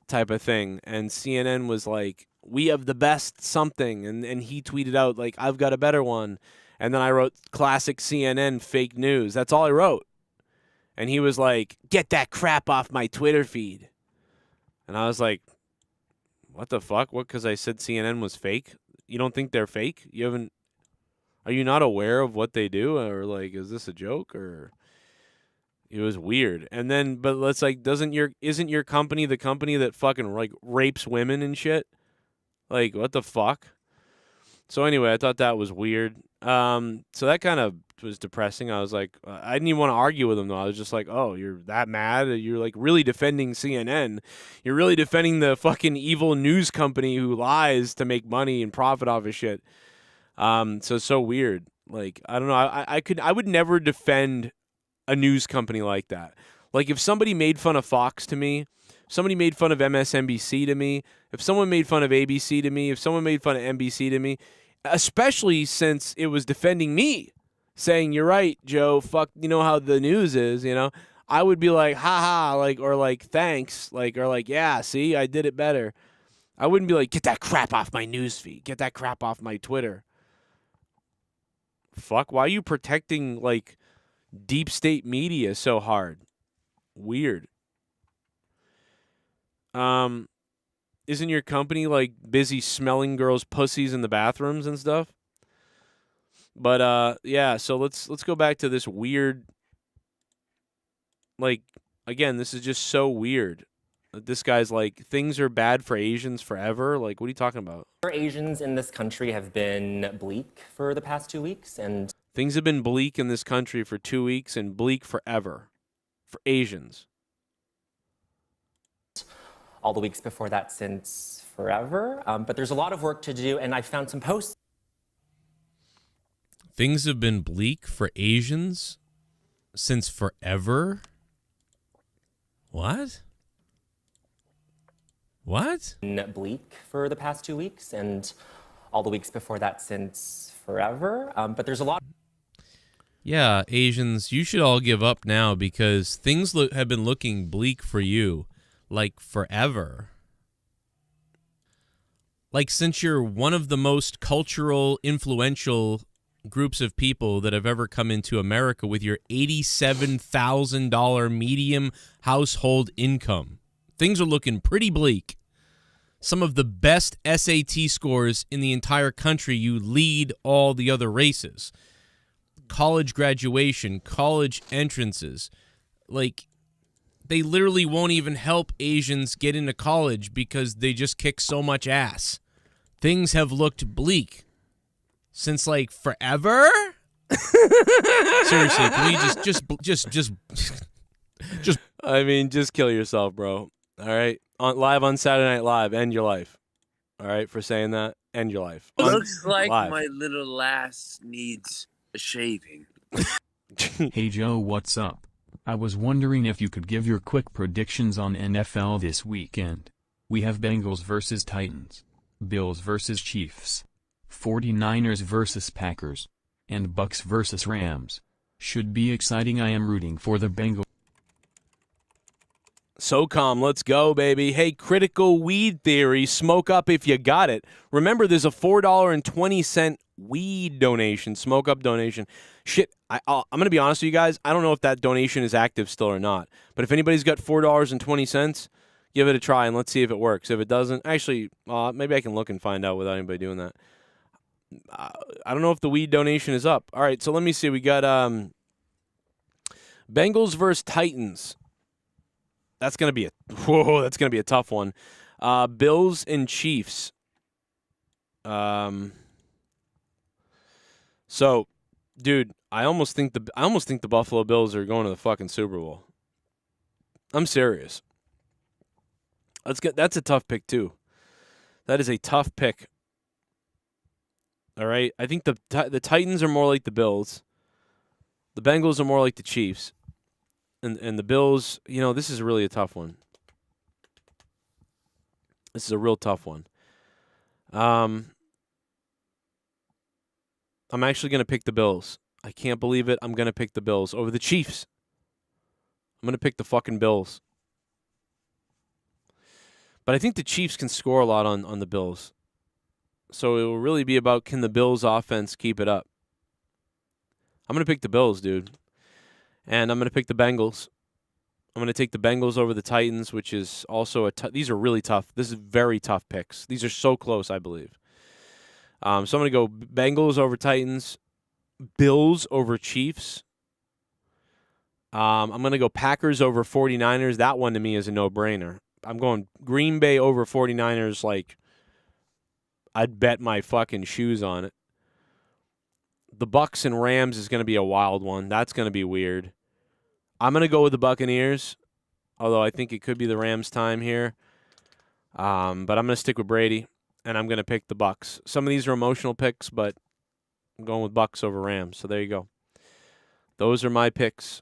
type of thing. And CNN was like, we have the best something. And he tweeted out, like, I've got a better one. And then I wrote, classic CNN, fake news. That's all I wrote. And he was like, get that crap off my Twitter feed. And I was like, what the fuck? What, because I said CNN was fake? You don't think they're fake? Are you not aware of what they do? Or, like, is this a joke? Or it was weird. And then, but let's, like, isn't your company the company that fucking, like, rapes women and shit? Like, what the fuck? So anyway, I thought that was weird. So that kind of was depressing. I was like, I didn't even want to argue with him, though. I was just like, oh, you're that mad? You're, like, really defending CNN. You're really defending the fucking evil news company who lies to make money and profit off of shit. So it's so weird. Like, I don't know. I would never defend a news company like that. Like, if somebody made fun of Fox to me, somebody made fun of MSNBC to me, if someone made fun of ABC to me, if someone made fun of NBC to me, especially since it was defending me, saying, you're right, Joe, fuck, you know how the news is, I would be like, haha, like, or like, thanks, like, or like, yeah, see, I did it better. I wouldn't be like, get that crap off my newsfeed, get that crap off my Twitter. Fuck, why are you protecting, like, deep state media so hard? Weird. Isn't your company, like, busy smelling girls' pussies in the bathrooms and stuff? But yeah, so let's go back to this weird, like, again, this is just so weird. This guy's like, things are bad for Asians forever. Like, what are you talking about? Asians in this country have been bleak for the past 2 weeks, and things have been bleak in this country for 2 weeks and bleak forever for Asians. All the weeks before that since forever. But there's a lot of work to do, and I found some posts. Things have been bleak for Asians since forever? What? What? Bleak for the past 2 weeks, and all the weeks before that since forever. But there's a lot. Yeah, Asians, you should all give up now because things have been looking bleak for you, like forever. Like since you're one of the most cultural, influential groups of people that have ever come into America with your $87,000 medium household income. Things are looking pretty bleak some of the best SAT scores in the entire country. You lead all the other races. College graduation, college entrances. Like, they literally won't even help Asians get into college because they just kick so much ass. Things have looked bleak since, like, forever? Seriously, can we just I mean, just kill yourself, bro. All right? Live on Saturday Night Live, end your life. All right, for saying that, end your life. Looks like live. my little lass needs a shaving. Hey Joe, what's up? I was wondering if you could give your quick predictions on NFL this weekend. We have Bengals versus Titans, Bills versus Chiefs, 49ers versus Packers, and Bucks versus Rams. Should be exciting. I am rooting for the Bengals. SOCOM, let's go, baby. Hey, Critical Weed Theory, smoke up if you got it. Remember, there's a $4.20 weed donation, smoke up donation. Shit, I'm going to be honest with you guys. I don't know if that donation is active still or not. But if anybody's got $4.20, give it a try and let's see if it works. If it doesn't, actually, maybe I can look and find out without anybody doing that. I don't know if the weed donation is up. All right, so let me see. We got Bengals versus Titans. That's gonna be a tough one. Bills and Chiefs. So, dude, I almost think the Buffalo Bills are going to the fucking Super Bowl. I'm serious. That's a tough pick too. That is a tough pick. All right, I think the Titans are more like the Bills. The Bengals are more like the Chiefs. And the Bills, this is really a tough one. This is a real tough one. I'm actually going to pick the Bills. I can't believe it. I'm going to pick the Bills over the Chiefs. I'm going to pick the fucking Bills. But I think the Chiefs can score a lot on the Bills. So it will really be about, can the Bills offense keep it up? I'm going to pick the Bills, dude. And I'm going to pick the Bengals. I'm going to take the Bengals over the Titans, which is also these are really tough. This is very tough picks. These are so close, I believe. So I'm going to go Bengals over Titans, Bills over Chiefs. I'm going to go Packers over 49ers. That one to me is a no-brainer. I'm going Green Bay over 49ers like I'd bet my fucking shoes on it. The Bucks and Rams is going to be a wild one. That's going to be weird. I'm going to go with the Buccaneers, although I think it could be the Rams' time here. But I'm going to stick with Brady, and I'm going to pick the Bucks. Some of these are emotional picks, but I'm going with Bucks over Rams. So there you go. Those are my picks.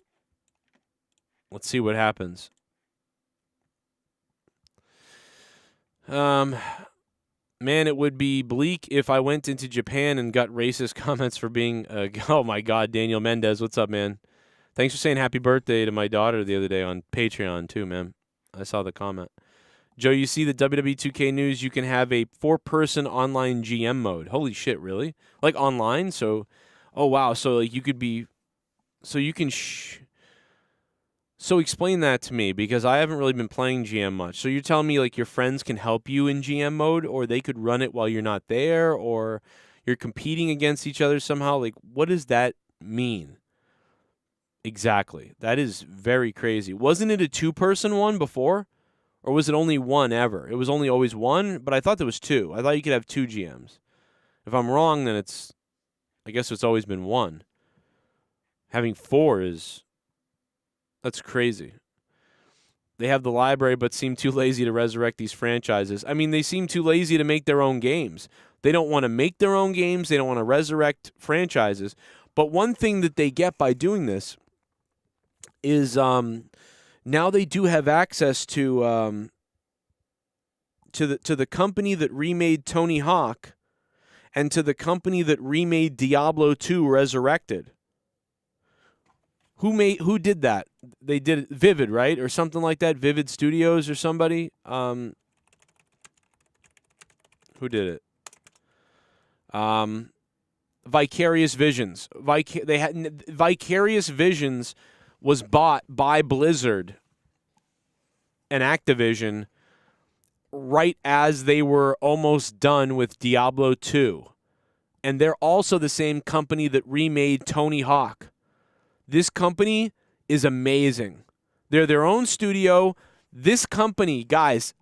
Let's see what happens. Man, it would be bleak if I went into Japan and got racist comments for being oh my God, Daniel Mendez, what's up, man? Thanks for saying happy birthday to my daughter the other day on Patreon too, man. I saw the comment. Joe, you see the WWE 2K news, you can have a 4-person online GM mode. Holy shit, really? Like online? So, oh wow, so like you could be, so you can so explain that to me, because I haven't really been playing GM much. So you're telling me like your friends can help you in GM mode, or they could run it while you're not there, or you're competing against each other somehow? Like, what does that mean? Exactly. That is very crazy. Wasn't it a 2-person one before? Or was it only one ever? It was only always one, but I thought there was 2. I thought you could have 2 GMs. If I'm wrong, then I guess it's always been 1. Having 4 that's crazy. They have the library but seem too lazy to resurrect these franchises. I mean, they seem too lazy to make their own games. They don't want to make their own games. They don't want to resurrect franchises. But one thing that they get by doing this is now they do have access to the company that remade Tony Hawk and to the company that remade Diablo 2 Resurrected. Who did that? They did it, Vivid, right? Or something like that, Vivid Studios or somebody. Who did it? Vicarious Visions. Vicarious Visions was bought by Blizzard and Activision right as they were almost done with Diablo 2. And they're also the same company that remade Tony Hawk. This company is amazing. They're their own studio. This company, guys,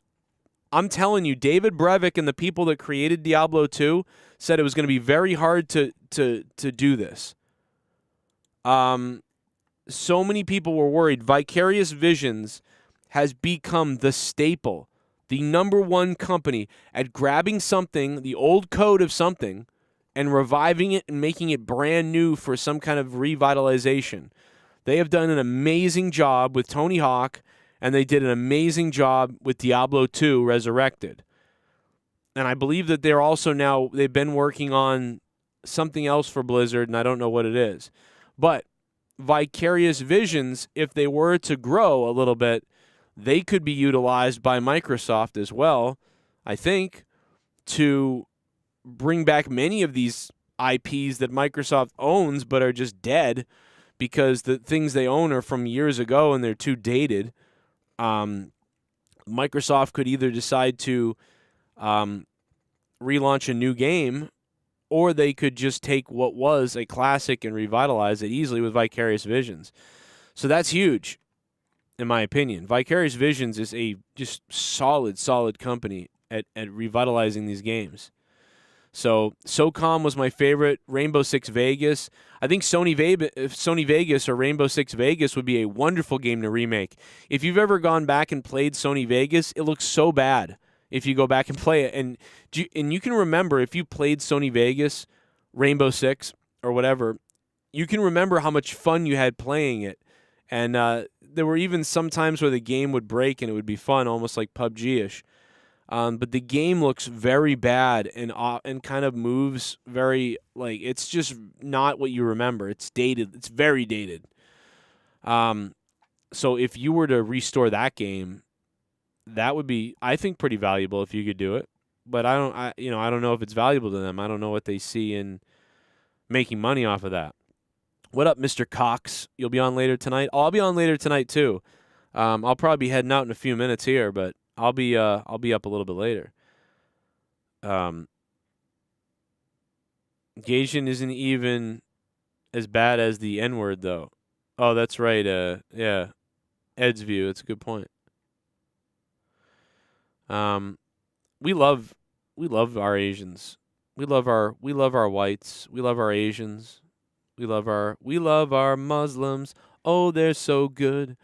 I'm telling you, David Brevik and the people that created Diablo 2 said it was going to be very hard to do this. So many people were worried. Vicarious Visions has become the staple, the #1 company at grabbing something, the old code of something, and reviving it and making it brand new for some kind of revitalization. They have done an amazing job with Tony Hawk, and they did an amazing job with Diablo 2 Resurrected. And I believe that they're also now, they've been working on something else for Blizzard, and I don't know what it is. But Vicarious Visions, if they were to grow a little bit, they could be utilized by Microsoft as well, I think, to bring back many of these IPs that Microsoft owns but are just dead because the things they own are from years ago and they're too dated. Microsoft could either decide to relaunch a new game, or they could just take what was a classic and revitalize it easily with Vicarious Visions. So that's huge, in my opinion. Vicarious Visions is a just solid company at revitalizing these games. So SOCOM was my favorite. Rainbow Six Vegas. I think Sony Vegas or Rainbow Six Vegas would be a wonderful game to remake. If you've ever gone back and played Sony Vegas, it looks so bad if you go back and play it. And you can remember, if you played Sony Vegas, Rainbow Six, or whatever, you can remember how much fun you had playing it. And there were even some times where the game would break and it would be fun, almost like PUBG-ish. But the game looks very bad and kind of moves very, like, it's just not what you remember. It's dated. It's very dated. So if you were to restore that game, that would be, I think, pretty valuable if you could do it. But I don't know if it's valuable to them. I don't know what they see in making money off of that. What up, Mr. Cox? You'll be on later tonight? Oh, I'll be on later tonight too. I'll probably be heading out in a few minutes here, but I'll be up a little bit later. Gaijin isn't even as bad as the N-word, though. Oh, that's right. Yeah, Ed's view. It's a good point. We love our Asians. We love our whites. We love our Asians. We love our Muslims. Oh, they're so good.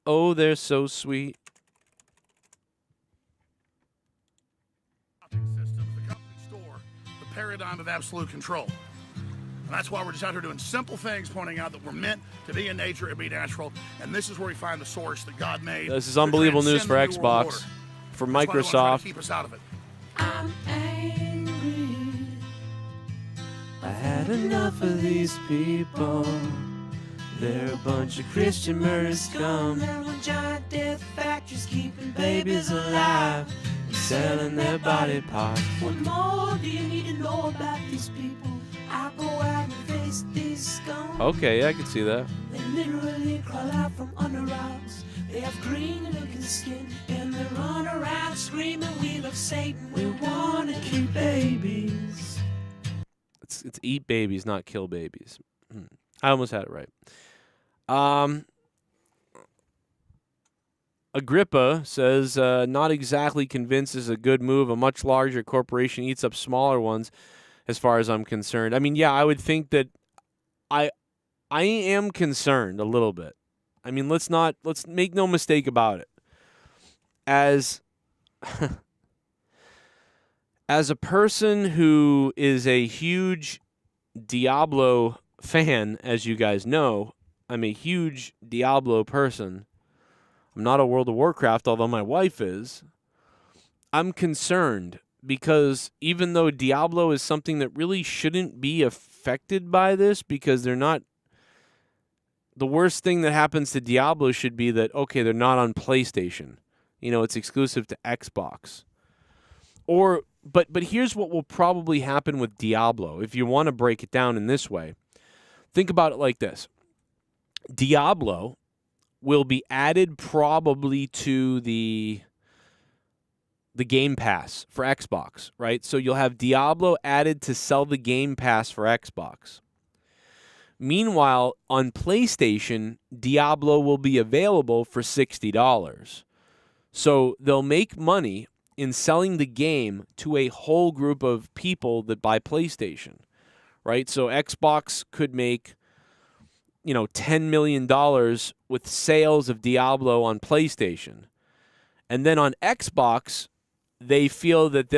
Oh, they're so sweet. Systems, the company store, the paradigm of absolute control. And that's why we're just out here doing simple things, pointing out that we're meant to be in nature and be natural. And this is where we find the source that God made. This is unbelievable news for Xbox, for Microsoft. Keep us out of it. I'm angry. I had enough of these people. They're a bunch of Christian murder scum. They're one giant death factories keeping babies alive and selling their body parts. What more do you need to know about these people? I go out and face these scum. Okay, yeah, I can see that. They literally crawl out from under rocks. They have green-looking skin and they run around screaming, "We love Satan. We want to keep babies." It's eat babies, not kill babies. I almost had it right. Agrippa says, not exactly convinced is a good move. A much larger corporation eats up smaller ones, as far as I'm concerned. I mean, yeah, I would think that I am concerned a little bit. I mean, let's make no mistake about it. As a person who is a huge Diablo fan, as you guys know, I'm a huge Diablo person. I'm not a World of Warcraft, although my wife is. I'm concerned because even though Diablo is something that really shouldn't be affected by this, because they're not, the worst thing that happens to Diablo should be that, okay, they're not on PlayStation. You know, it's exclusive to Xbox. But here's what will probably happen with Diablo, if you want to break it down in this way. Think about it like this. Diablo will be added probably to the the Game Pass for Xbox, right? So you'll have Diablo added to sell the Game Pass for Xbox. Meanwhile, on PlayStation, Diablo will be available for $60. So they'll make money in selling the game to a whole group of people that buy PlayStation, right? So Xbox could make, $10 million with sales of Diablo on PlayStation. And then on Xbox, they feel that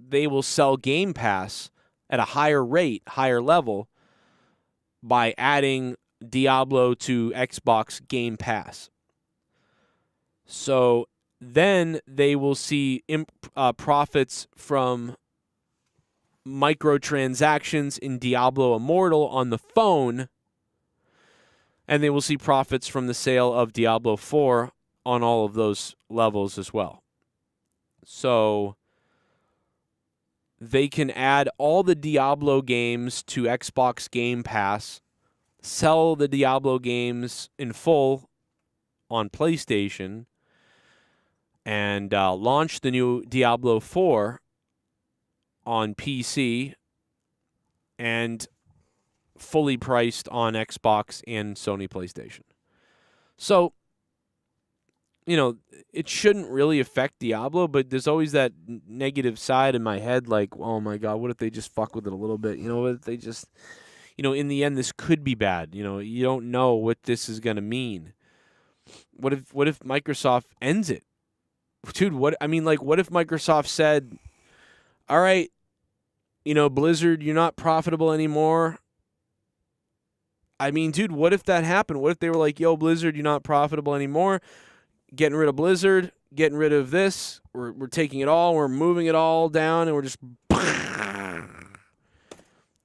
they will sell Game Pass at a higher rate, higher level, by adding Diablo to Xbox Game Pass. So then they will see profits from microtransactions in Diablo Immortal on the phone, and they will see profits from the sale of Diablo 4 on all of those levels as well. So they can add all the Diablo games to Xbox Game Pass, sell the Diablo games in full on PlayStation, and launch the new Diablo 4 on PC and fully priced on Xbox and Sony PlayStation. So, it shouldn't really affect Diablo, but there's always that negative side in my head, like, oh my God, what if they just fuck with it a little bit? What if they just, in the end, this could be bad. You don't know what this is going to mean. What if Microsoft ends it? Dude, what if Microsoft said, all right, Blizzard, you're not profitable anymore. I mean, dude, what if that happened? What if they were like, yo, Blizzard, you're not profitable anymore? Getting rid of Blizzard, getting rid of this. We're taking it all. We're moving it all down, and we're just...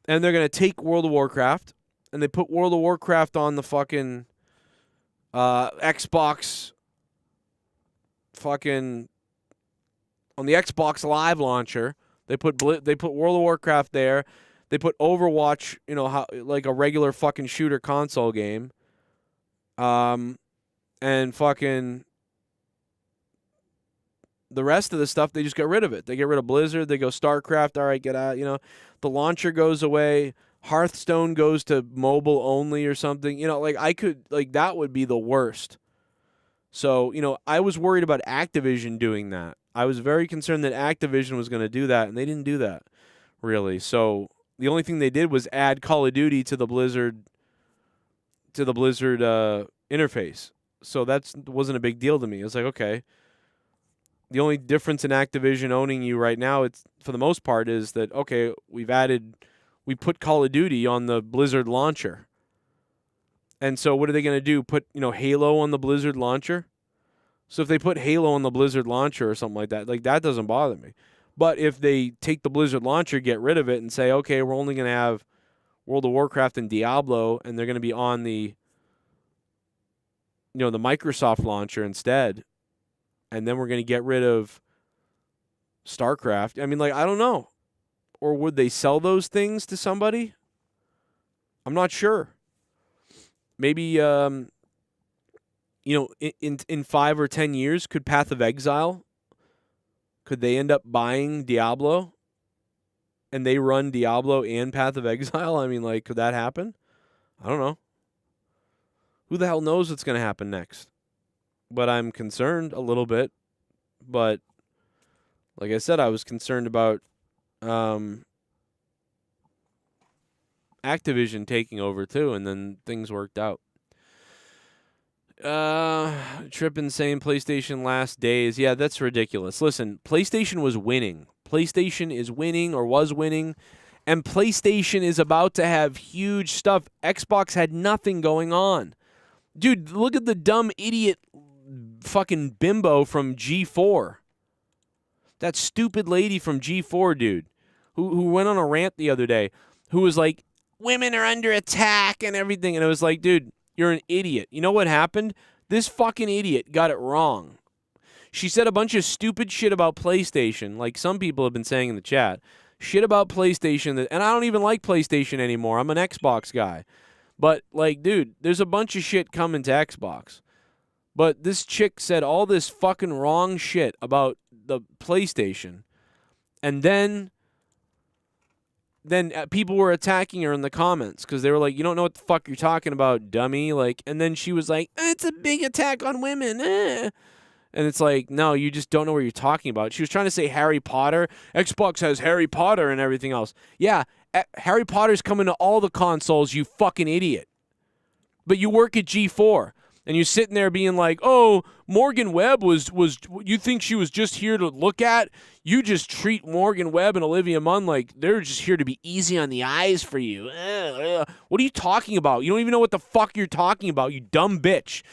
And they're going to take World of Warcraft, and they put World of Warcraft on the fucking Xbox... fucking... on the Xbox Live launcher. They put World of Warcraft there. They put Overwatch, like a regular fucking shooter console game. And fucking the rest of the stuff, they just got rid of it. They get rid of Blizzard. They go StarCraft. All right, get out. The launcher goes away. Hearthstone goes to mobile only or something. That would be the worst. So, I was worried about Activision doing that. I was very concerned that Activision was going to do that, and they didn't do that, really. So the only thing they did was add Call of Duty to the Blizzard interface. So that wasn't a big deal to me. It was like, okay. The only difference in Activision owning you right now, it's for the most part, is that, okay, we put Call of Duty on the Blizzard launcher. And so what are they going to do? Put, Halo on the Blizzard launcher? So if they put Halo on the Blizzard launcher or something like that doesn't bother me. But if they take the Blizzard launcher, get rid of it, and say, okay, we're only going to have World of Warcraft and Diablo, and they're going to be on the, the Microsoft launcher instead, and then we're going to get rid of StarCraft. I mean, I don't know. Or would they sell those things to somebody? I'm not sure. Maybe, in 5 or 10 years, could Path of Exile, could they end up buying Diablo? And they run Diablo and Path of Exile? I mean, could that happen? I don't know. Who the hell knows what's going to happen next? But I'm concerned a little bit. But, like I said, I was concerned about Activision taking over, too, and then things worked out. Trip insane PlayStation last days. Yeah, that's ridiculous. Listen, PlayStation was winning. PlayStation is winning or was winning, and PlayStation is about to have huge stuff. Xbox had nothing going on. Dude, look at the dumb idiot fucking bimbo from G4. That stupid lady from G4, dude, who went on a rant the other day, who was like, women are under attack and everything. And it was like, dude, you're an idiot. You know what happened? This fucking idiot got it wrong. She said a bunch of stupid shit about PlayStation, like some people have been saying in the chat. Shit about PlayStation, and I don't even like PlayStation anymore. I'm an Xbox guy. But, dude, there's a bunch of shit coming to Xbox. But this chick said all this fucking wrong shit about the PlayStation, and then people were attacking her in the comments because they were like, "You don't know what the fuck you're talking about, dummy!" Like, and then she was like, "It's a big attack on women," and it's like, no, you just don't know what you're talking about. She was trying to say Harry Potter. Xbox has Harry Potter and everything else. Yeah, Harry Potter's coming to all the consoles, you fucking idiot. But you work at G4. And you're sitting there being like, oh, Morgan Webb was you think she was just here to look at? You just treat Morgan Webb and Olivia Munn like they're just here to be easy on the eyes for you. What are you talking about? You don't even know what the fuck you're talking about, you dumb bitch.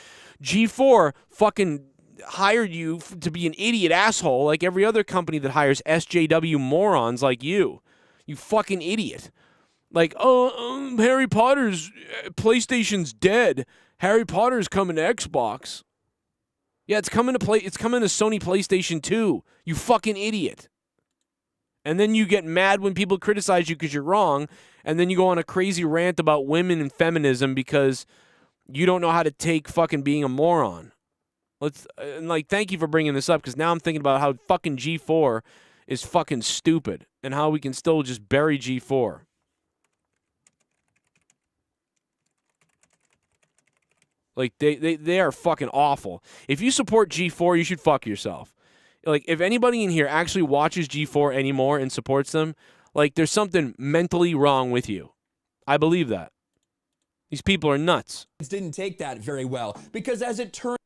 G4 fucking hired you to be an idiot asshole like every other company that hires SJW morons like you. You fucking idiot. Like, Harry Potter's PlayStation's dead. Harry Potter's coming to Xbox. Yeah, it's coming to Sony PlayStation 2. You fucking idiot. And then you get mad when people criticize you because you're wrong, and then you go on a crazy rant about women and feminism because you don't know how to take fucking being a moron. Thank you for bringing this up because now I'm thinking about how fucking G4 is fucking stupid and how we can still just bury G4. Like, they are fucking awful. If you support G4, you should fuck yourself. Like, if anybody in here actually watches G4 anymore and supports them, like, there's something mentally wrong with you. I believe that. These people are nuts. Didn't take that very well, because as it turns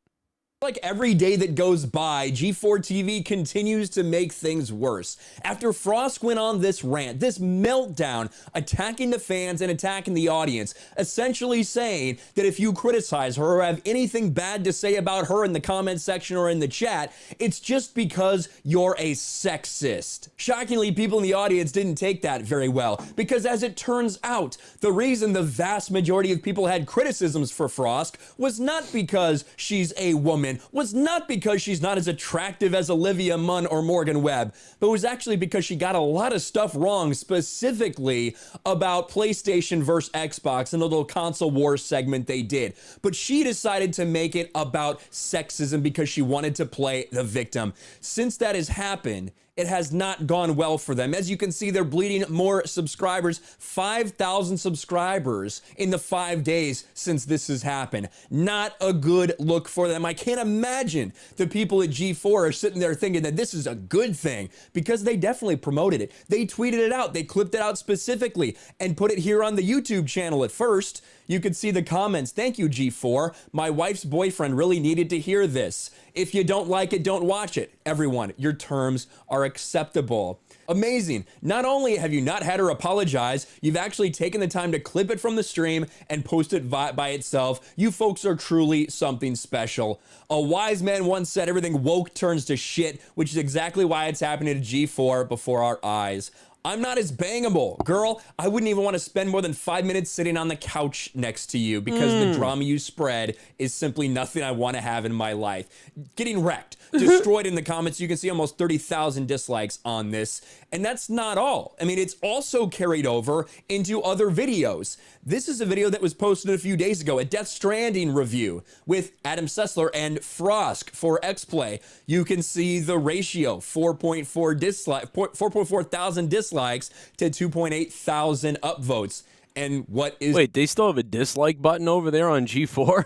like every day that goes by, G4 TV continues to make things worse. After Frost went on this rant, this meltdown, attacking the fans and attacking the audience, essentially saying that if you criticize her or have anything bad to say about her in the comment section or in the chat, it's just because you're a sexist. Shockingly, people in the audience didn't take that very well, because as it turns out, the reason the vast majority of people had criticisms for Frost was not because she's a woman, was not because she's not as attractive as Olivia Munn or Morgan Webb, but was actually because she got a lot of stuff wrong, specifically about PlayStation versus Xbox and the little console wars segment they did. But she decided to make it about sexism because she wanted to play the victim. Since that has happened, it has not gone well for them. As you can see, they're bleeding more subscribers, 5,000 subscribers in the 5 days since this has happened. Not a good look for them. I can't imagine the people at G4 are sitting there thinking that this is a good thing, because they definitely promoted it. They tweeted it out. They clipped it out specifically and put it here on the YouTube channel at first. You could see the comments. Thank you, G4. My wife's boyfriend really needed to hear this. If you don't like it, don't watch it. Everyone, your terms are acceptable. Amazing. Not only have you not had her apologize, you've actually taken the time to clip it from the stream and post it by itself. You folks are truly something special. A wise man once said everything woke turns to shit, which is exactly why it's happening to G4 before our eyes. I'm not as bangable. Girl, I wouldn't even want to spend more than 5 minutes sitting on the couch next to you, because the drama you spread is simply nothing I want to have in my life. Getting wrecked, destroyed in the comments. You can see almost 30,000 dislikes on this. And that's not all. I mean, it's also carried over into other videos. This is a video that was posted a few days ago, a Death Stranding review with Adam Sessler and Frosk for XPlay. You can see the ratio, 4.4 thousand dislikes to 2.8 thousand upvotes. And what is... Wait, they still have a dislike button over there on G4?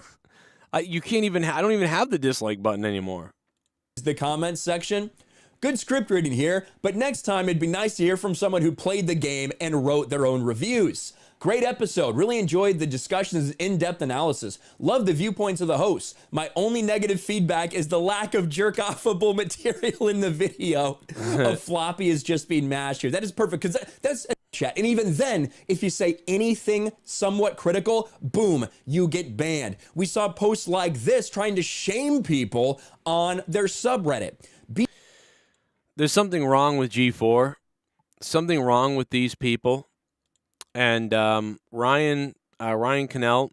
You can't even... I don't even have the dislike button anymore. The comments section. Good script reading here, but next time it'd be nice to hear from someone who played the game and wrote their own reviews. Great episode. Really enjoyed the discussions and in-depth analysis. Love the viewpoints of the hosts. My only negative feedback is the lack of jerk-offable material in the video. A floppy is just being mashed here. That is perfect, because that's a chat. And even then, if you say anything somewhat critical, boom, you get banned. We saw posts like this trying to shame people on their subreddit. There's something wrong with G4. Something wrong with these people. And Ryan Cannell,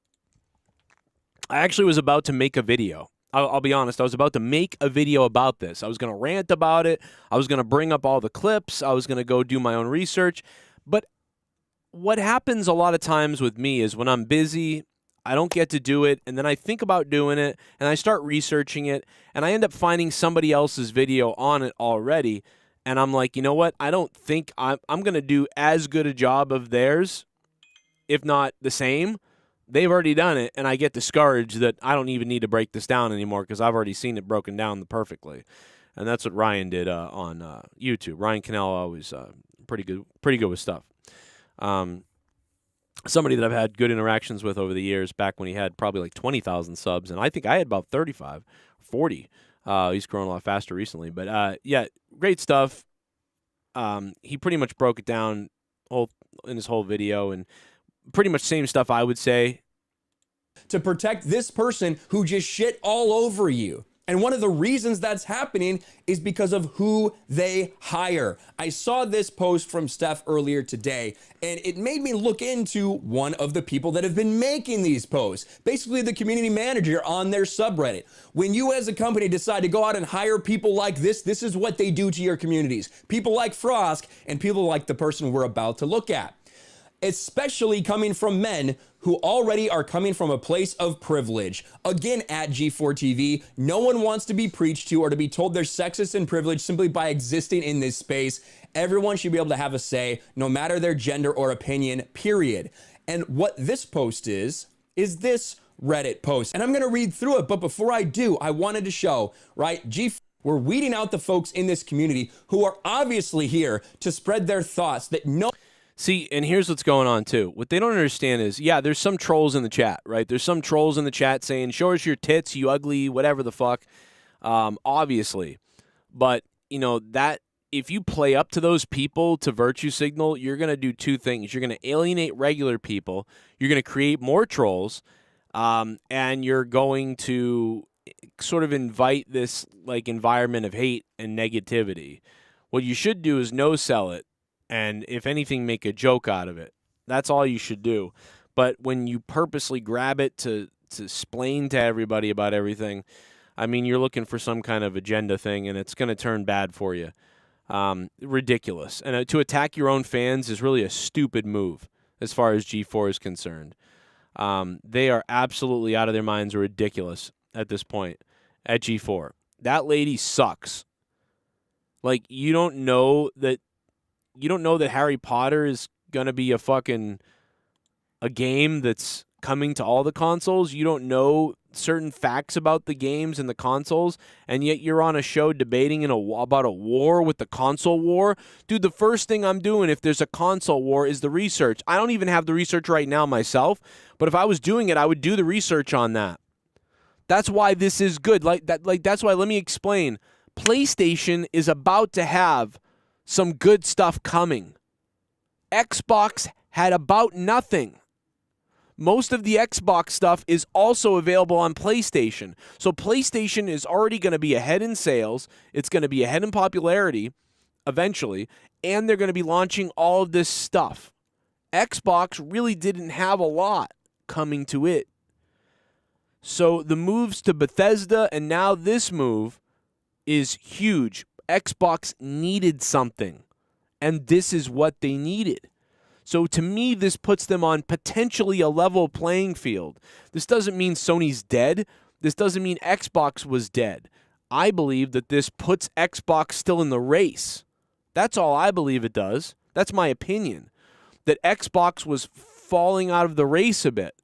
I actually was about to make a video. I'll be honest. I was about to make a video about this. I was going to rant about it. I was going to bring up all the clips. I was going to go do my own research. But what happens a lot of times with me is when I'm busy, I don't get to do it, and then I think about doing it, and I start researching it, and I end up finding somebody else's video on it already, and I'm like, you know what? I don't think I'm going to do as good a job of theirs, if not the same. They've already done it, and I get discouraged that I don't even need to break this down anymore because I've already seen it broken down perfectly. And that's what Ryan did on YouTube. Ryan Cannell always pretty good with stuff. Somebody that I've had good interactions with over the years, back when he had probably like 20,000 subs, and I think I had about 35, 40. He's grown a lot faster recently. But, yeah, great stuff. He pretty much broke it down in his whole video, and pretty much same stuff I would say. To protect this person who just shit all over you. And one of the reasons that's happening is because of who they hire. I saw this post from Steph earlier today, and it made me look into one of the people that have been making these posts, basically the community manager on their subreddit. When you as a company decide to go out and hire people like this is what they do to your communities. People like Frosk and people like the person we're about to look at. Especially coming from men who already are coming from a place of privilege. Again, at G4 TV, no one wants to be preached to or to be told they're sexist and privileged simply by existing in this space. Everyone should be able to have a say, no matter their gender or opinion, period. And what this post is this Reddit post. And I'm gonna read through it, but before I do, I wanted to show, right, G4, we're weeding out the folks in this community who are obviously here to spread their thoughts that no... See, and here's what's going on, too. What they don't understand is, yeah, there's some trolls in the chat, right? There's some trolls in the chat saying, show us your tits, you ugly, whatever the fuck, obviously. But, you know, that if you play up to those people to virtue signal, you're going to do two things. You're going to alienate regular people, you're going to create more trolls, and you're going to sort of invite this, like, environment of hate and negativity. What you should do is no-sell it. And if anything, make a joke out of it. That's all you should do. But when you purposely grab it to explain to everybody about everything, I mean, you're looking for some kind of agenda thing, and it's going to turn bad for you. Ridiculous. And to attack your own fans is really a stupid move as far as G4 is concerned. They are absolutely out of their minds, or ridiculous at this point at G4. That lady sucks. Like, you don't know that Harry Potter is going to be a game that's coming to all the consoles. You don't know certain facts about the games and the consoles, and yet you're on a show debating about a war with the console war. Dude, the first thing I'm doing if there's a console war is the research. I don't even have the research right now myself, but if I was doing it, I would do the research on that. That's why this is good. That's why, let me explain. PlayStation is about to have some good stuff coming. Xbox had about nothing. Most of the Xbox stuff is also available on PlayStation. So PlayStation is already going to be ahead in sales. It's going to be ahead in popularity eventually. And they're going to be launching all of this stuff. Xbox really didn't have a lot coming to it. So the moves to Bethesda and now this move is huge. Xbox needed something, and this is what they needed. So to me, this puts them on potentially a level playing field. This doesn't mean Sony's dead. This doesn't mean Xbox was dead. I believe that this puts Xbox still in the race. That's all I believe it does. That's my opinion. That Xbox was falling out of the race a bit,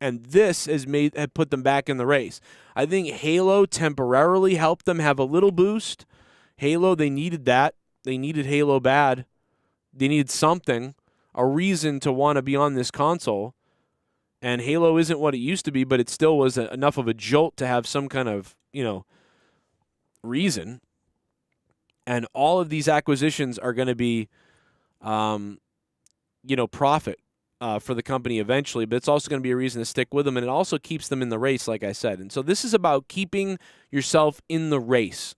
and this had put them back in the race. I think Halo temporarily helped them have a little boost. Halo, they needed that. They needed Halo bad. They needed something, a reason to want to be on this console. And Halo isn't what it used to be, but it still was enough of a jolt to have some kind of, reason. And all of these acquisitions are going to be, profit for the company eventually, but it's also going to be a reason to stick with them, and it also keeps them in the race, like I said. And so this is about keeping yourself in the race.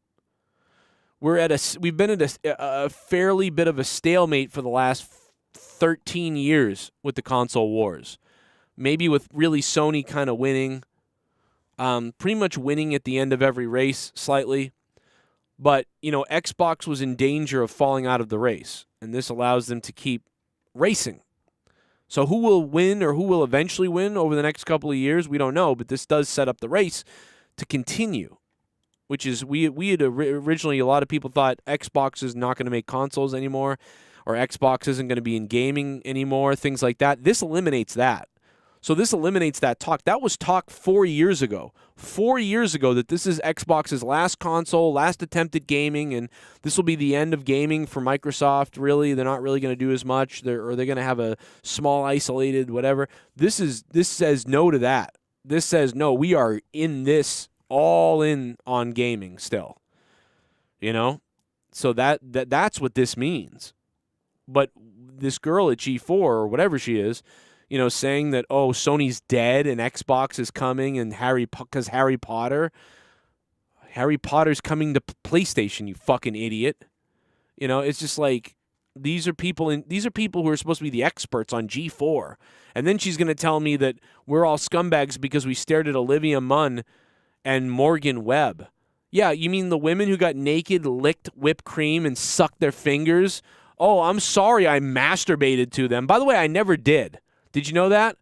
We've been at a fairly bit of a stalemate for the last 13 years with the console wars. Maybe with really Sony kind of winning, pretty much winning at the end of every race slightly. But, Xbox was in danger of falling out of the race, and this allows them to keep racing. So who will win or who will eventually win over the next couple of years, we don't know, but this does set up the race to continue, which is we had originally, a lot of people thought Xbox is not going to make consoles anymore, or Xbox isn't going to be in gaming anymore, things like that. This eliminates that. So this eliminates that talk. That was talk 4 years ago. 4 years ago that this is Xbox's last console, last attempt at gaming, and this will be the end of gaming for Microsoft, really. They're not really going to do as much, or they're going to have a small, isolated, whatever. This says no to that. This says, no, we are in this, all in on gaming still. You know? So that's what this means. But this girl at G4, or whatever she is, you know, saying that, oh, Sony's dead and Xbox is coming and because Harry Potter's coming to PlayStation, you fucking idiot. You know, it's just like, these are people who are supposed to be the experts on G4. And then she's going to tell me that we're all scumbags because we stared at Olivia Munn and Morgan Webb. Yeah, you mean the women who got naked, licked whipped cream, and sucked their fingers? Oh, I'm sorry I masturbated to them. By the way, I never did. Did you know that?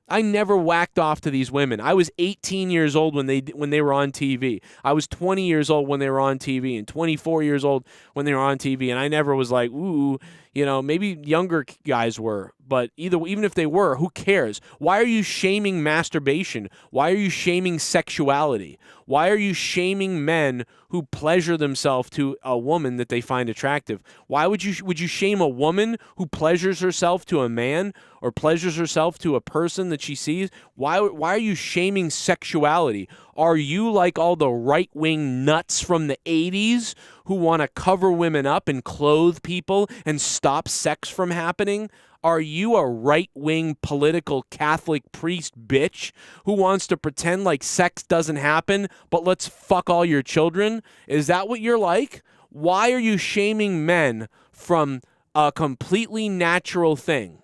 I never whacked off to these women. I was 18 years old when they were on TV. I was 20 years old when they were on TV, and 24 years old when they were on TV, and I never was like, ooh, you know, maybe younger guys were, but even if they were, who cares? Why are you shaming masturbation? Why are you shaming sexuality? Why are you shaming men who pleasure themselves to a woman that they find attractive? Why would you shame a woman who pleasures herself to a man or pleasures herself to a person that she sees? Why are you shaming sexuality? Are you like all the right-wing nuts from the 80s who want to cover women up and clothe people and stop sex from happening? Are you a right-wing political Catholic priest bitch who wants to pretend like sex doesn't happen, but let's fuck all your children? Is that what you're like? Why are you shaming men from a completely natural thing?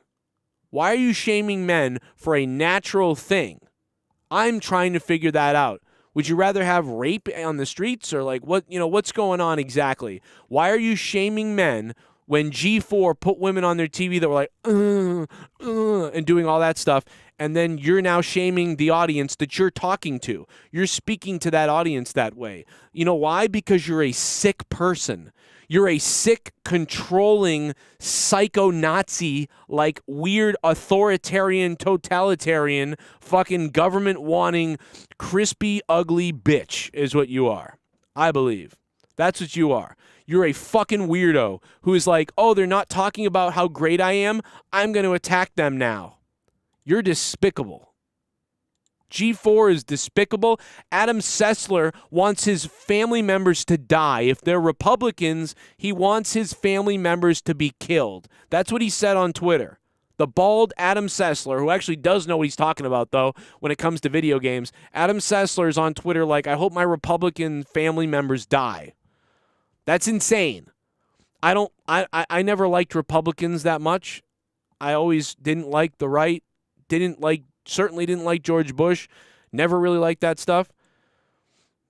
Why are you shaming men for a natural thing? I'm trying to figure that out. Would you rather have rape on the streets, or like what's going on exactly? Why are you shaming men when G4 put women on their TV that were like, and doing all that stuff, and then you're now shaming the audience that you're talking to? You're speaking to that audience that way. You know why? Because you're a sick person. You're a sick, controlling, psycho-Nazi, like weird, authoritarian, totalitarian, fucking government-wanting, crispy, ugly bitch is what you are. I believe. That's what you are. You're a fucking weirdo who is like, oh, they're not talking about how great I am. I'm going to attack them now. You're despicable. G4 is despicable. Adam Sessler wants his family members to die. If they're Republicans, he wants his family members to be killed. That's what he said on Twitter. The bald Adam Sessler, who actually does know what he's talking about, though, when it comes to video games. Adam Sessler is on Twitter like, I hope my Republican family members die. That's insane. I never liked Republicans that much. I always didn't like the right. Certainly didn't like George Bush. Never really liked that stuff.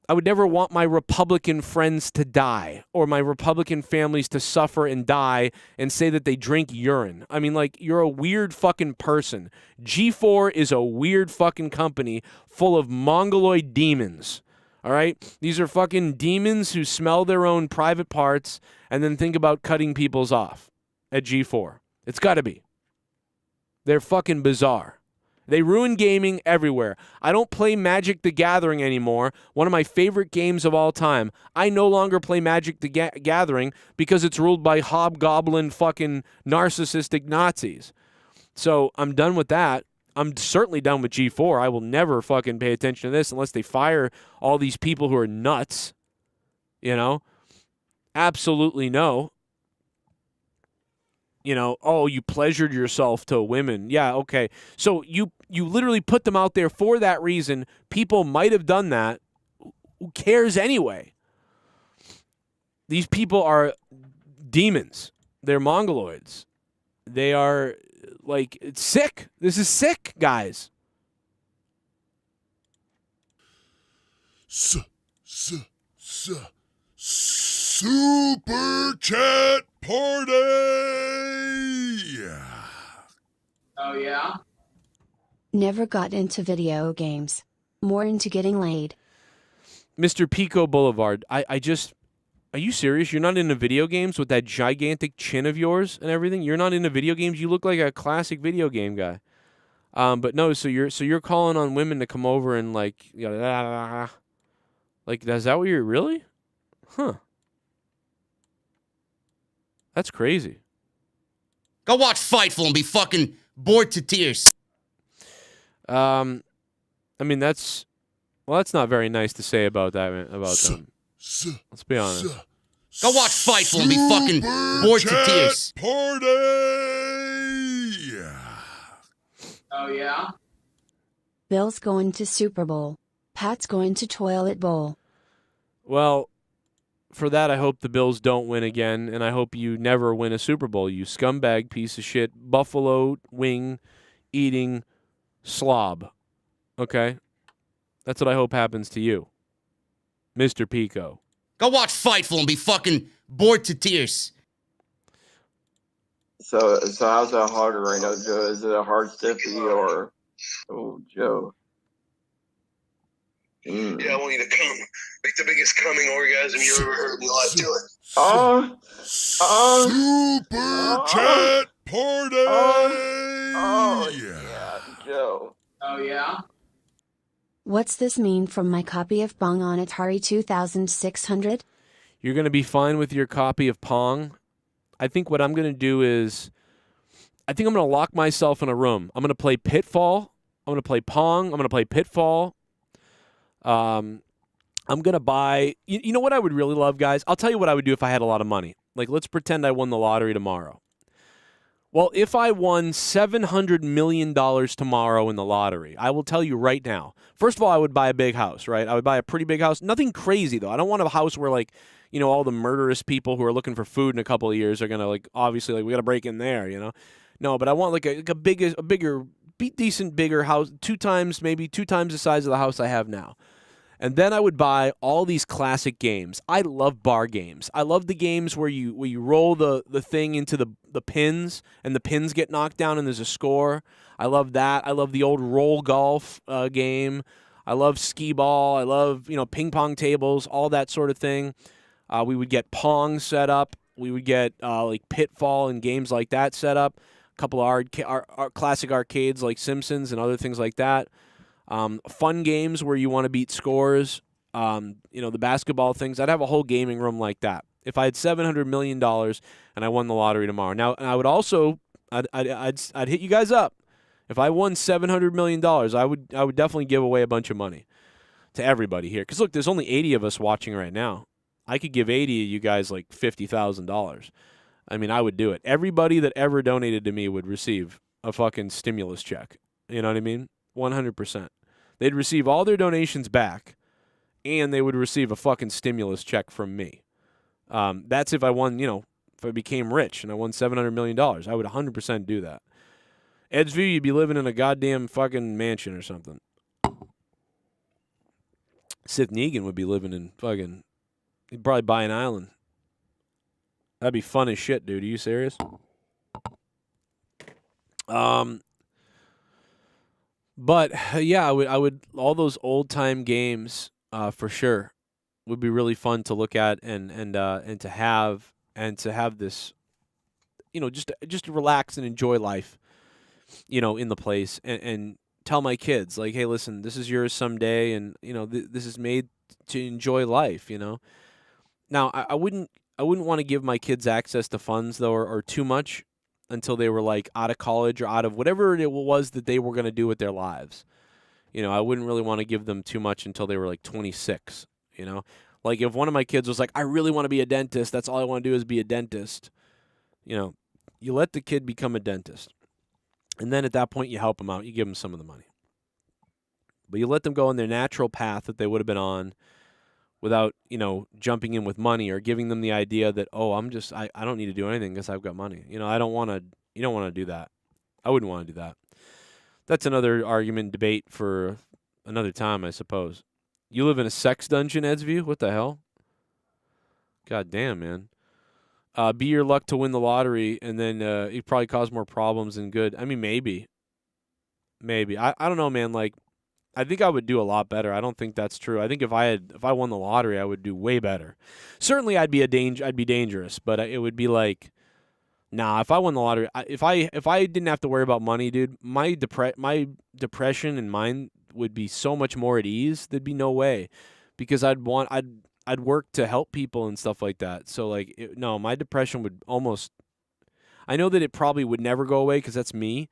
I would never want my Republican friends to die or my Republican families to suffer and die and say that they drink urine. I mean, like, you're a weird fucking person. G4 is a weird fucking company full of mongoloid demons. All right? These are fucking demons who smell their own private parts and then think about cutting people's off at G4. It's got to be. They're fucking bizarre. They ruin gaming everywhere. I don't play Magic the Gathering anymore, one of my favorite games of all time. I no longer play Magic the Gathering because it's ruled by hobgoblin fucking narcissistic Nazis. So I'm done with that. I'm certainly done with G4. I will never fucking pay attention to this unless they fire all these people who are nuts. You know? Absolutely no. You know, oh, you pleasured yourself to women. Yeah, okay. So you literally put them out there for that reason. People might have done that. Who cares anyway? These people are demons. They're mongoloids. They are, like, it's sick. This is sick, guys. Super chat party. Oh yeah. Never got into video games. More into getting laid. Mr. Pico Boulevard, I just... Are you serious? You're not into video games with that gigantic chin of yours and everything? You're not into video games? You look like a classic video game guy. But no, so you're calling on women to come over and like, you know, like, is that what you're really? Huh. That's crazy. Go watch Fightful and be fucking bored to tears. I mean, that's not very nice to say about that, about them. Let's be honest. Go watch Fightful and be fucking bored to tears. Party! Oh, yeah? Bill's going to Super Bowl. Pat's going to Toilet Bowl. Well, for that, I hope the Bills don't win again, and I hope you never win a Super Bowl, you scumbag piece of shit, buffalo wing eating slob. Okay? That's what I hope happens to you, Mr. Pico. Go watch Fightful and be fucking bored to tears. So how's that harder right now, Joe? Is it a hard stiffy or... Oh, Joe. Yeah, I want you to come. Make the biggest coming orgasm you ever heard in your life. Do it. Super chat party! Yeah, Joe. Oh, yeah? What's this mean from my copy of Bong on Atari 2600? You're going to be fine with your copy of Pong. I think what I'm going to do is, I think I'm going to lock myself in a room. I'm going to play Pitfall. I'm going to play Pong. I'm going to play Pitfall. I'm going to buy, you know what I would really love, guys? I'll tell you what I would do if I had a lot of money. Like, let's pretend I won the lottery tomorrow. Well, if I won $700 million tomorrow in the lottery, I will tell you right now. First of all, I would buy a big house, right? I would buy a pretty big house. Nothing crazy, though. I don't want a house where, like, you know, all the murderous people who are looking for food in a couple of years are going to, like, obviously, like, we got to break in there, you know? No, but I want, like, a bigger, decent, bigger house, maybe two times the size of the house I have now. And then I would buy all these classic games. I love bar games. I love the games where you roll the thing into the pins and the pins get knocked down and there's a score. I love that. I love the old roll golf game. I love skee ball. I love, you know, ping pong tables, all that sort of thing. We would get Pong set up. We would get like Pitfall and games like that set up. A couple of classic arcades like Simpsons and other things like that. Fun games where you want to beat scores, you know, the basketball things. I'd have a whole gaming room like that. If I had $700 million and I won the lottery tomorrow. Now, I would also, I'd hit you guys up. If I won $700 million, I would definitely give away a bunch of money to everybody here. Because, look, there's only 80 of us watching right now. I could give 80 of you guys like $50,000. I mean, I would do it. Everybody that ever donated to me would receive a fucking stimulus check. You know what I mean? 100%. They'd receive all their donations back, and they would receive a fucking stimulus check from me. That's if I won, you know, if I became rich and I won $700 million. I would 100% do that. Ed's View, you'd be living in a goddamn fucking mansion or something. SITH NEGAN would be living in fucking, he'd probably buy an island. That'd be fun as shit, dude. Are you serious? But yeah, I would all those old time games for sure would be really fun to look at and to have this, you know, just to relax and enjoy life, you know, in the place and tell my kids like, hey, listen, this is yours someday, and you know, this is made to enjoy life, you know. Now I wouldn't want to give my kids access to funds though, or too much, until they were like out of college or out of whatever it was that they were going to do with their lives. You know, I wouldn't really want to give them too much until they were like 26, you know? Like if one of my kids was like, I really want to be a dentist, that's all I want to do is be a dentist. You know, you let the kid become a dentist. And then at that point you help them out, you give them some of the money. But you let them go on their natural path that they would have been on without, you know, jumping in with money or giving them the idea that, oh, I don't need to do anything because I've got money. You know, you don't want to do that. I wouldn't want to do that. That's another argument, debate for another time, I suppose. You live in a sex dungeon, Ed's View? What the hell? God damn, man. Be your luck to win the lottery, and then it probably cause more problems than good. I mean, maybe. Maybe. I don't know, man. Like, I think I would do a lot better. I don't think that's true. I think if I won the lottery, I would do way better. Certainly, I'd be dangerous, but it would be like, nah. If I won the lottery, if I didn't have to worry about money, dude, my depression and mind would be so much more at ease. There'd be no way, because I'd work to help people and stuff like that. So like, no, my depression would almost. I know that it probably would never go away because that's me.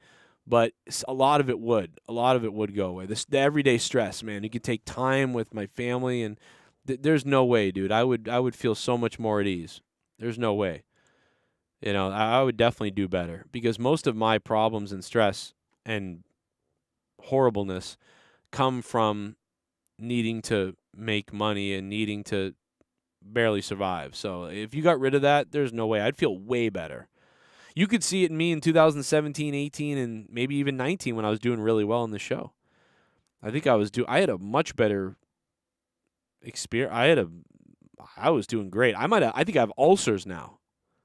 But a lot of it would. A lot of it would go away. The everyday stress, man. You could take time with my family, and there's no way, dude. I would feel so much more at ease. There's no way. You know, I would definitely do better, because most of my problems and stress and horribleness come from needing to make money and needing to barely survive. So if you got rid of that, there's no way. I'd feel way better. You could see it in me in 2017, 18, and maybe even 19 when I was doing really well in the show. I think I had a much better experience. I was doing great. I think I have ulcers now.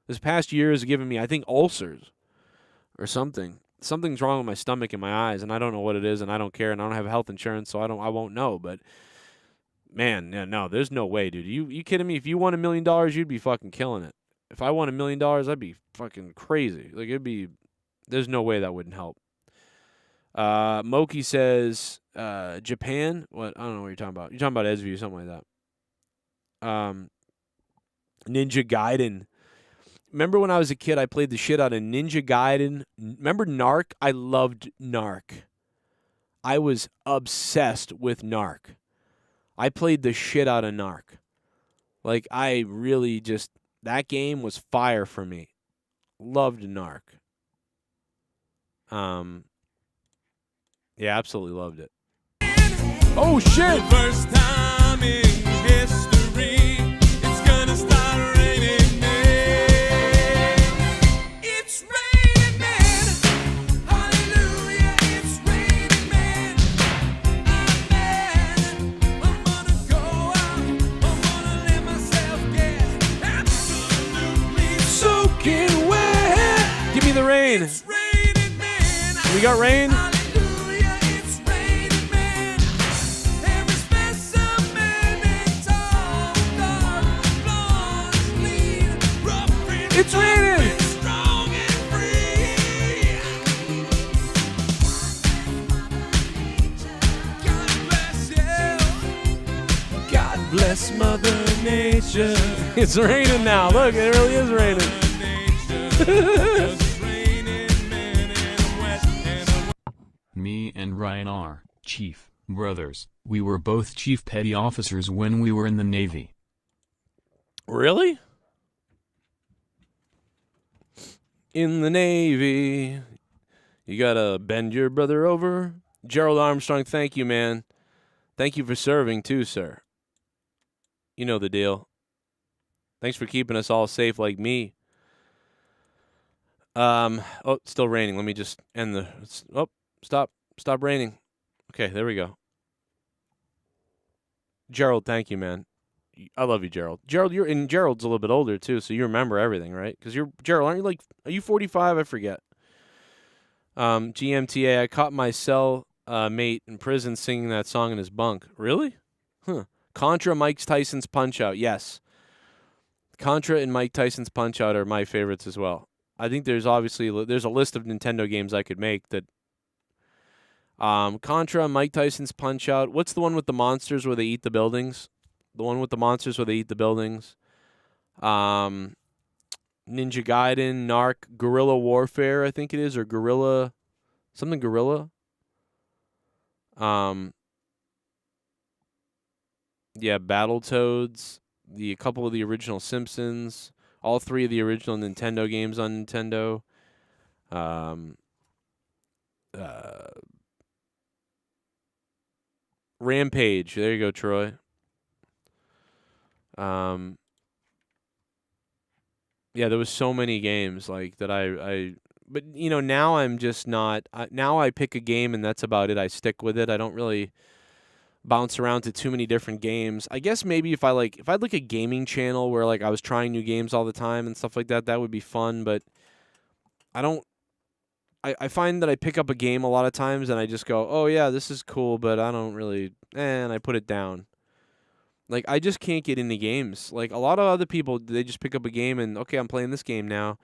This past year has given me, I think, ulcers or something. Something's wrong with my stomach and my eyes, and I don't know what it is, and I don't care, and I don't have health insurance, so I won't know. But man, no, there's no way, dude. You kidding me? If you won $1 million, you'd be fucking killing it. If I won $1 million, I'd be fucking crazy. Like, there's no way that wouldn't help. Moki says, Japan? What? I don't know what you're talking about. You're talking about SVU, something like that. Ninja Gaiden. Remember when I was a kid, I played the shit out of Ninja Gaiden. Remember Narc? I loved Narc. I was obsessed with Narc. I played the shit out of Narc. Like, I really just... That game was fire for me. Loved Narc. Yeah, absolutely loved it. Oh shit! First time in history, it's gonna start raining men. It's raining men. Hallelujah, it's raining men. I'm mad. I'm gonna go out. I'm gonna let myself get absolutely soaking wet. Give me the rain. It's raining men. We got rain. Hallelujah, it's raining men. Every specimen in tall, dark, blonde, lean, rough and It's raining. strong and free. God bless you. God bless Mother Nature. It's raining now. Look, it really is raining. Me and Ryan are chief brothers. We were both chief petty officers when we were in the Navy. Really? In the Navy, you gotta bend your brother over. Gerald Armstrong, thank you, man. Thank you for serving too, sir. You know the deal. Thanks for keeping us all safe like me. Oh, it's still raining. Let me just end the... Oh, stop raining. Okay, there we go. Gerald, thank you, man. I love you, Gerald. Gerald's a little bit older too, so you remember everything, right? Because Gerald, aren't you like... Are you 45? I forget. GMTA, I caught my cell mate in prison singing that song in his bunk. Really? Huh. Contra, Mike Tyson's Punch-Out. Yes. Contra and Mike Tyson's Punch-Out are my favorites as well. I think there's a list of Nintendo games I could make that... Contra, Mike Tyson's Punch-Out. What's the one with the monsters where they eat the buildings? The one with the monsters where they eat the buildings. Ninja Gaiden, Narc, Guerrilla Warfare, I think it is, or Guerrilla... Something Guerrilla? Yeah, Battletoads, a couple of the original Simpsons, all three of the original Nintendo games on Nintendo. Rampage, there you go, Troy. Yeah, there was so many games like that but you know, now I'm just not, now I pick a game and that's about it. I stick with it. I don't really bounce around to too many different games. I guess maybe if I had like a gaming channel where like I was trying new games all the time and stuff like that, that would be fun, but I don't I find that I pick up a game a lot of times and I just go, oh yeah, this is cool, but I don't really, and I put it down. Like, I just can't get into games. Like, a lot of other people, they just pick up a game and, okay, I'm playing this game now.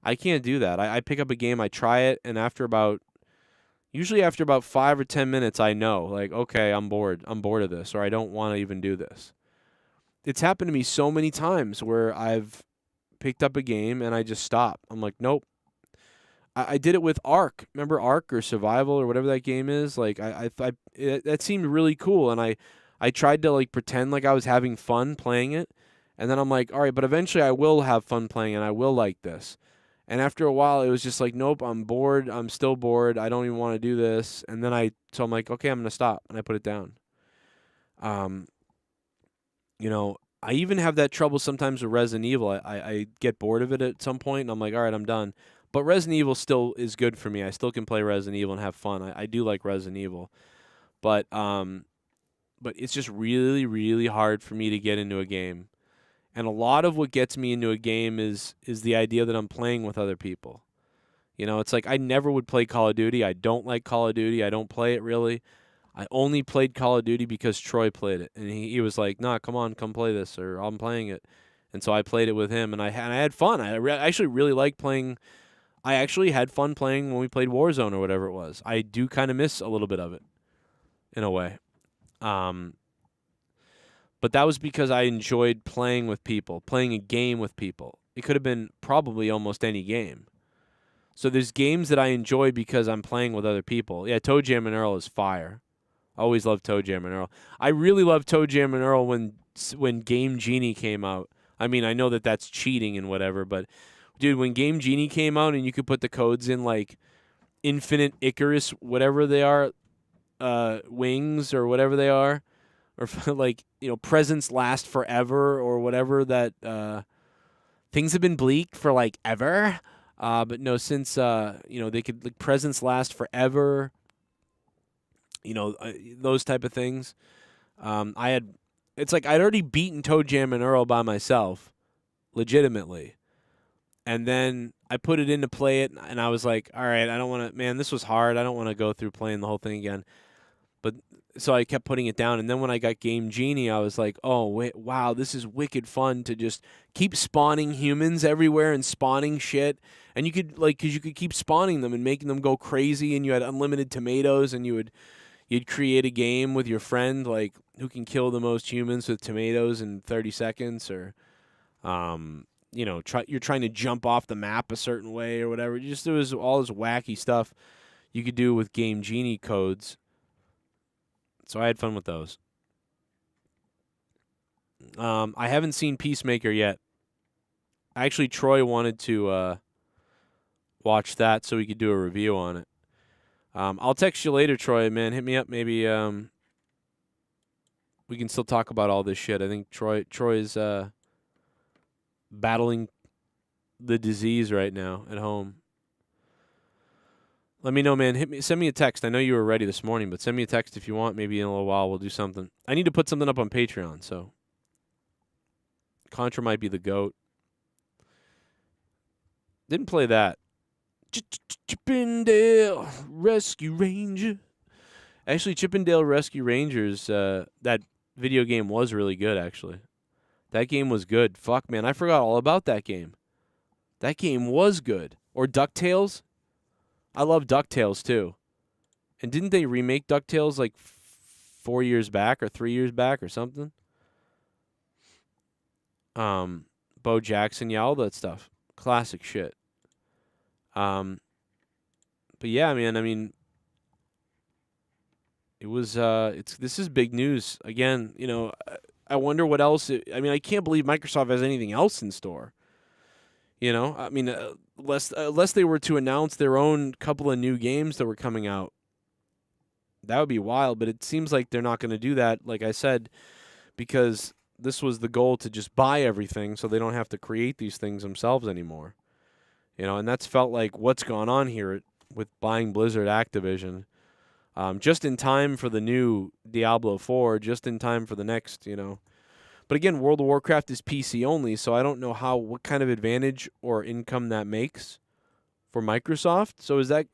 I can't do that. I pick up a game, I try it, and usually after about 5 or 10 minutes, I know, like, okay, I'm bored. I'm bored of this, or I don't want to even do this. It's happened to me so many times where I've picked up a game and I just stop. I'm like, nope. I did it with Ark. Remember Ark or Survival or whatever that game is? Like, that seemed really cool, and I tried to, like, pretend like I was having fun playing it, and then I'm like, all right, but eventually I will have fun playing, and I will like this. And after a while, it was just like, nope, I'm bored. I'm still bored. I don't even want to do this. And then so I'm like, okay, I'm going to stop, and I put it down. You know, I even have that trouble sometimes with Resident Evil. I get bored of it at some point, and I'm like, all right, I'm done. But Resident Evil still is good for me. I still can play Resident Evil and have fun. I do like Resident Evil. But it's just really, really hard for me to get into a game. And a lot of what gets me into a game is the idea that I'm playing with other people. You know, it's like I never would play Call of Duty. I don't like Call of Duty. I don't play it really. I only played Call of Duty because Troy played it. And he was like, nah, come on, come play this, or I'm playing it. And so I played it with him, and I had fun. I actually really liked playing. I actually had fun playing when we played Warzone or whatever it was. I do kind of miss a little bit of it, in a way. But that was because I enjoyed playing with people, playing a game with people. It could have been probably almost any game. So there's games that I enjoy because I'm playing with other people. Yeah, Toe Jam and Earl is fire. I always loved Toe Jam and Earl. I really loved Toe Jam and Earl when Game Genie came out. I mean, I know that that's cheating and whatever, but dude, when Game Genie came out and you could put the codes in like Infinite Icarus, whatever they are, wings or whatever they are, or like, you know, presents last forever or whatever that things have been bleak for like ever. But no, since, you know, they could, like, presents last forever, you know, those type of things. It's like I'd already beaten Toe Jam and Earl by myself, legitimately. And then I put it in to play it, and I was like, all right, I don't want to, man, this was hard. I don't want to go through playing the whole thing again. But so I kept putting it down, and then when I got Game Genie, I was like, oh, wait, wow, this is wicked fun to just keep spawning humans everywhere and spawning shit. And you could, like, because you could keep spawning them and making them go crazy, and you had unlimited tomatoes, and you'd create a game with your friend, like, who can kill the most humans with tomatoes in 30 seconds, or, you know, you're trying to jump off the map a certain way or whatever. There was all this wacky stuff you could do with Game Genie codes. So I had fun with those. I haven't seen Peacemaker yet. Actually, Troy wanted to watch that so we could do a review on it. I'll text you later, Troy, man. Hit me up. Maybe we can still talk about all this shit. I think Troy's battling the disease right now at home. Let me know, man. Send me a text. I know you were ready this morning, but send me a text if you want. Maybe in a little while we'll do something. I need to put something up on Patreon, so Contra might be the GOAT. Didn't play that. Chippendale Rescue Ranger. Actually, Chippendale Rescue Rangers, that video game was really good, actually. That game was good. Fuck, man, I forgot all about that game. That game was good. Or DuckTales. I love DuckTales, too. And didn't they remake DuckTales like 4 years back or 3 years back or something? Bo Jackson, yeah, all that stuff. Classic shit. But yeah, man, I mean, it was, this is big news. Again, you know, I wonder what else, I mean, I can't believe Microsoft has anything else in store. You know, I mean, unless they were to announce their own couple of new games that were coming out, that would be wild. But it seems like they're not going to do that, like I said, because this was the goal, to just buy everything so they don't have to create these things themselves anymore. You know, and that's felt like what's gone on here with buying Blizzard Activision. Just in time for the new Diablo 4, just in time for the next, you know. But again, World of Warcraft is PC only, so I don't know what kind of advantage or income that makes for Microsoft. So is that,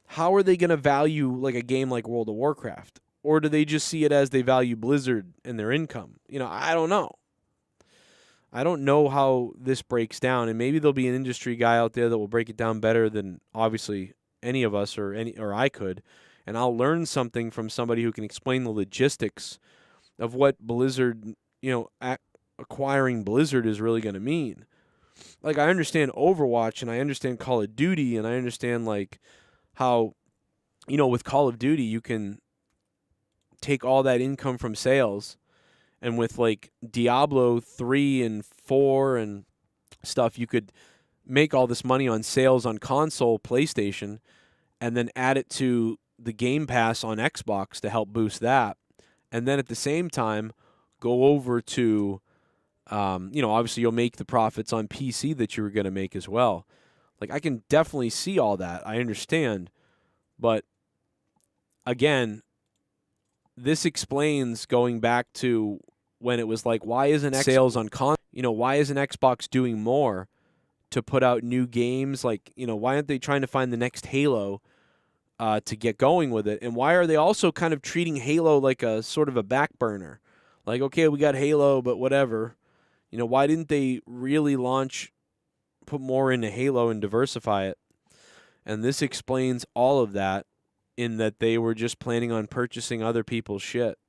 how are they going to value like a game like World of Warcraft? Or do they just see it as they value Blizzard and their income? I don't know. I don't know how this breaks down, and maybe there'll be an industry guy out there that will break it down better than obviously any of us or I could, and I'll learn something from somebody who can explain the logistics of what Blizzard, acquiring Blizzard is really going to mean. Like, I understand Overwatch, and I understand Call of Duty, and I understand like how, with Call of Duty you can take all that income from sales. And with like Diablo 3 and 4 and stuff, you could make all this money on sales on console, PlayStation, and then add it to the Game Pass on Xbox to help boost that. And then at the same time, go over to, obviously you'll make the profits on PC that you were going to make as well. Like, I can definitely see all that. I understand. But again, this explains going back to when it was like, why isn't sales on why isn't Xbox doing more to put out new games? Like, why aren't they trying to find the next Halo to get going with it? And why are they also kind of treating Halo like a sort of a back burner? Like, okay, we got Halo, but whatever. Why didn't they really put more into Halo and diversify it? And this explains all of that, in that they were just planning on purchasing other people's shit.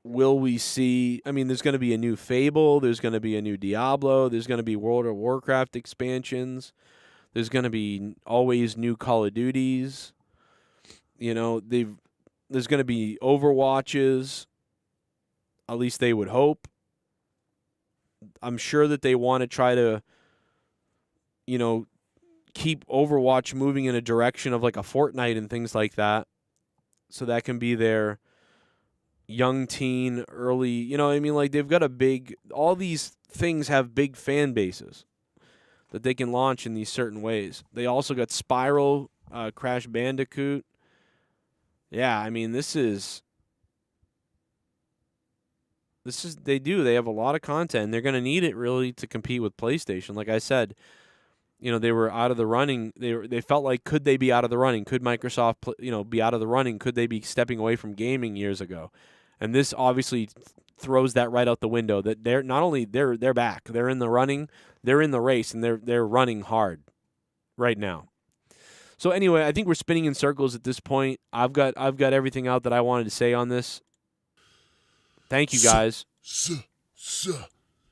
Will we see... there's going to be a new Fable. There's going to be a new Diablo. There's going to be World of Warcraft expansions. There's going to be always new Call of Duties. There's going to be Overwatches. At least they would hope. I'm sure that they want to try to keep Overwatch moving in a direction of like a Fortnite and things like that. So that can be their young teen, early, like they've got all these things have big fan bases that they can launch in these certain ways. They also got Sparrow, Crash Bandicoot. Yeah, they have a lot of content. And they're going to need it really to compete with PlayStation. Like I said, they were out of the running. They felt like, could they be out of the running? Could Microsoft, be out of the running? Could they be stepping away from gaming years ago? And this obviously throws that right out the window. That they're not only they're back, they're in the running, they're in the race, and they're running hard right now. So anyway, I think we're spinning in circles at this point. I've got everything out that I wanted to say on this. Thank you guys.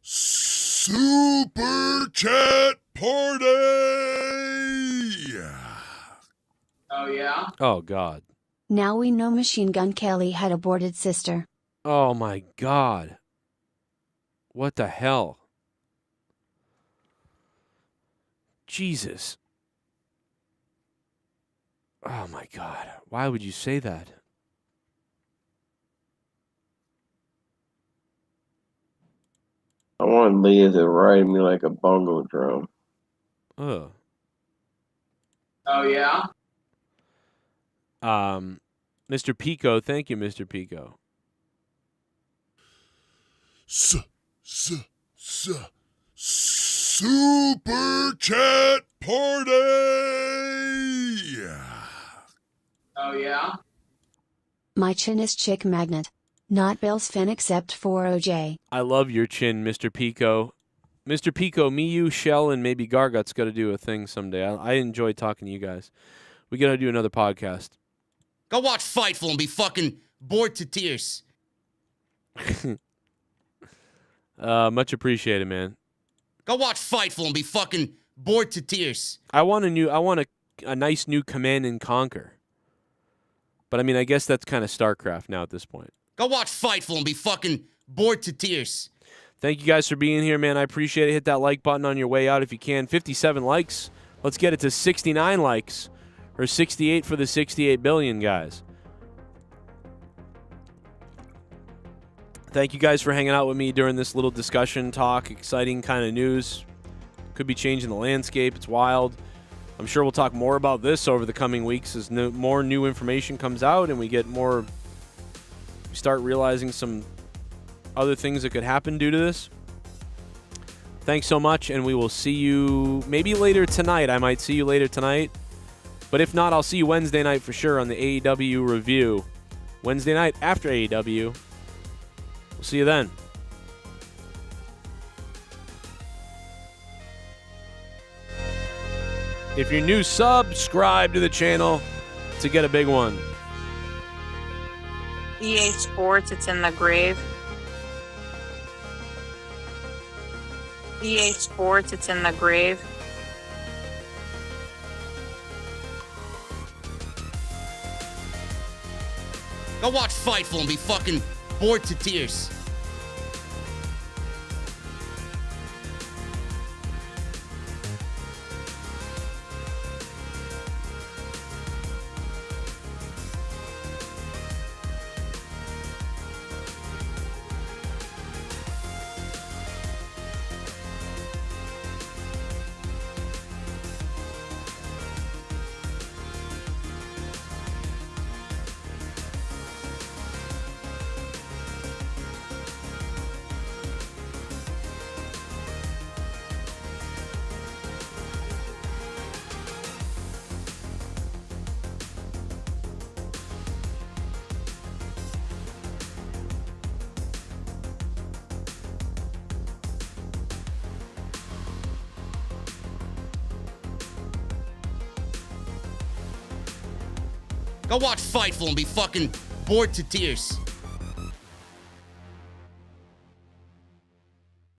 Super chat party! Oh, yeah? Oh, God. Now we know Machine Gun Kelly had aborted sister. Oh, my God. What the hell? Jesus. Oh, my God. Why would you say that? I want Leah to ride me like a bongo drum. Ugh. Oh, yeah? Mr. Pico, thank you, Mr. Pico. Super chat party! Oh, yeah? My chin is chick magnet. Not Bill's fin except for OJ. I love your chin, Mr. Pico. Mr. Pico, me, you, Shell, and maybe Gargot's got to do a thing someday. I enjoy talking to you guys. We got to do another podcast. Go watch Fightful and be fucking bored to tears. Much appreciated, man. Go watch Fightful and be fucking bored to tears. I want a nice new Command and Conquer. But I guess that's kind of StarCraft now at this point. Go watch Fightful and be fucking bored to tears. Thank you guys for being here, man. I appreciate it. Hit that like button on your way out if you can. 57 likes. Let's get it to 69 likes. Or 68 for the 68 billion, guys. Thank you guys for hanging out with me during this little discussion talk. Exciting kind of news. Could be changing the landscape. It's wild. I'm sure we'll talk more about this over the coming weeks as more new information comes out and we get more... We start realizing some other things that could happen due to this. Thanks so much, and we will see you maybe later tonight. I might see you later tonight. But if not, I'll see you Wednesday night for sure on the AEW review. Wednesday night after AEW. We'll see you then. If you're new, subscribe to the channel to get a big one. EA Sports, it's in the grave. EA Sports, it's in the grave. Go watch Fightful and be fucking bored to tears. Go watch Fightful and be fucking bored to tears.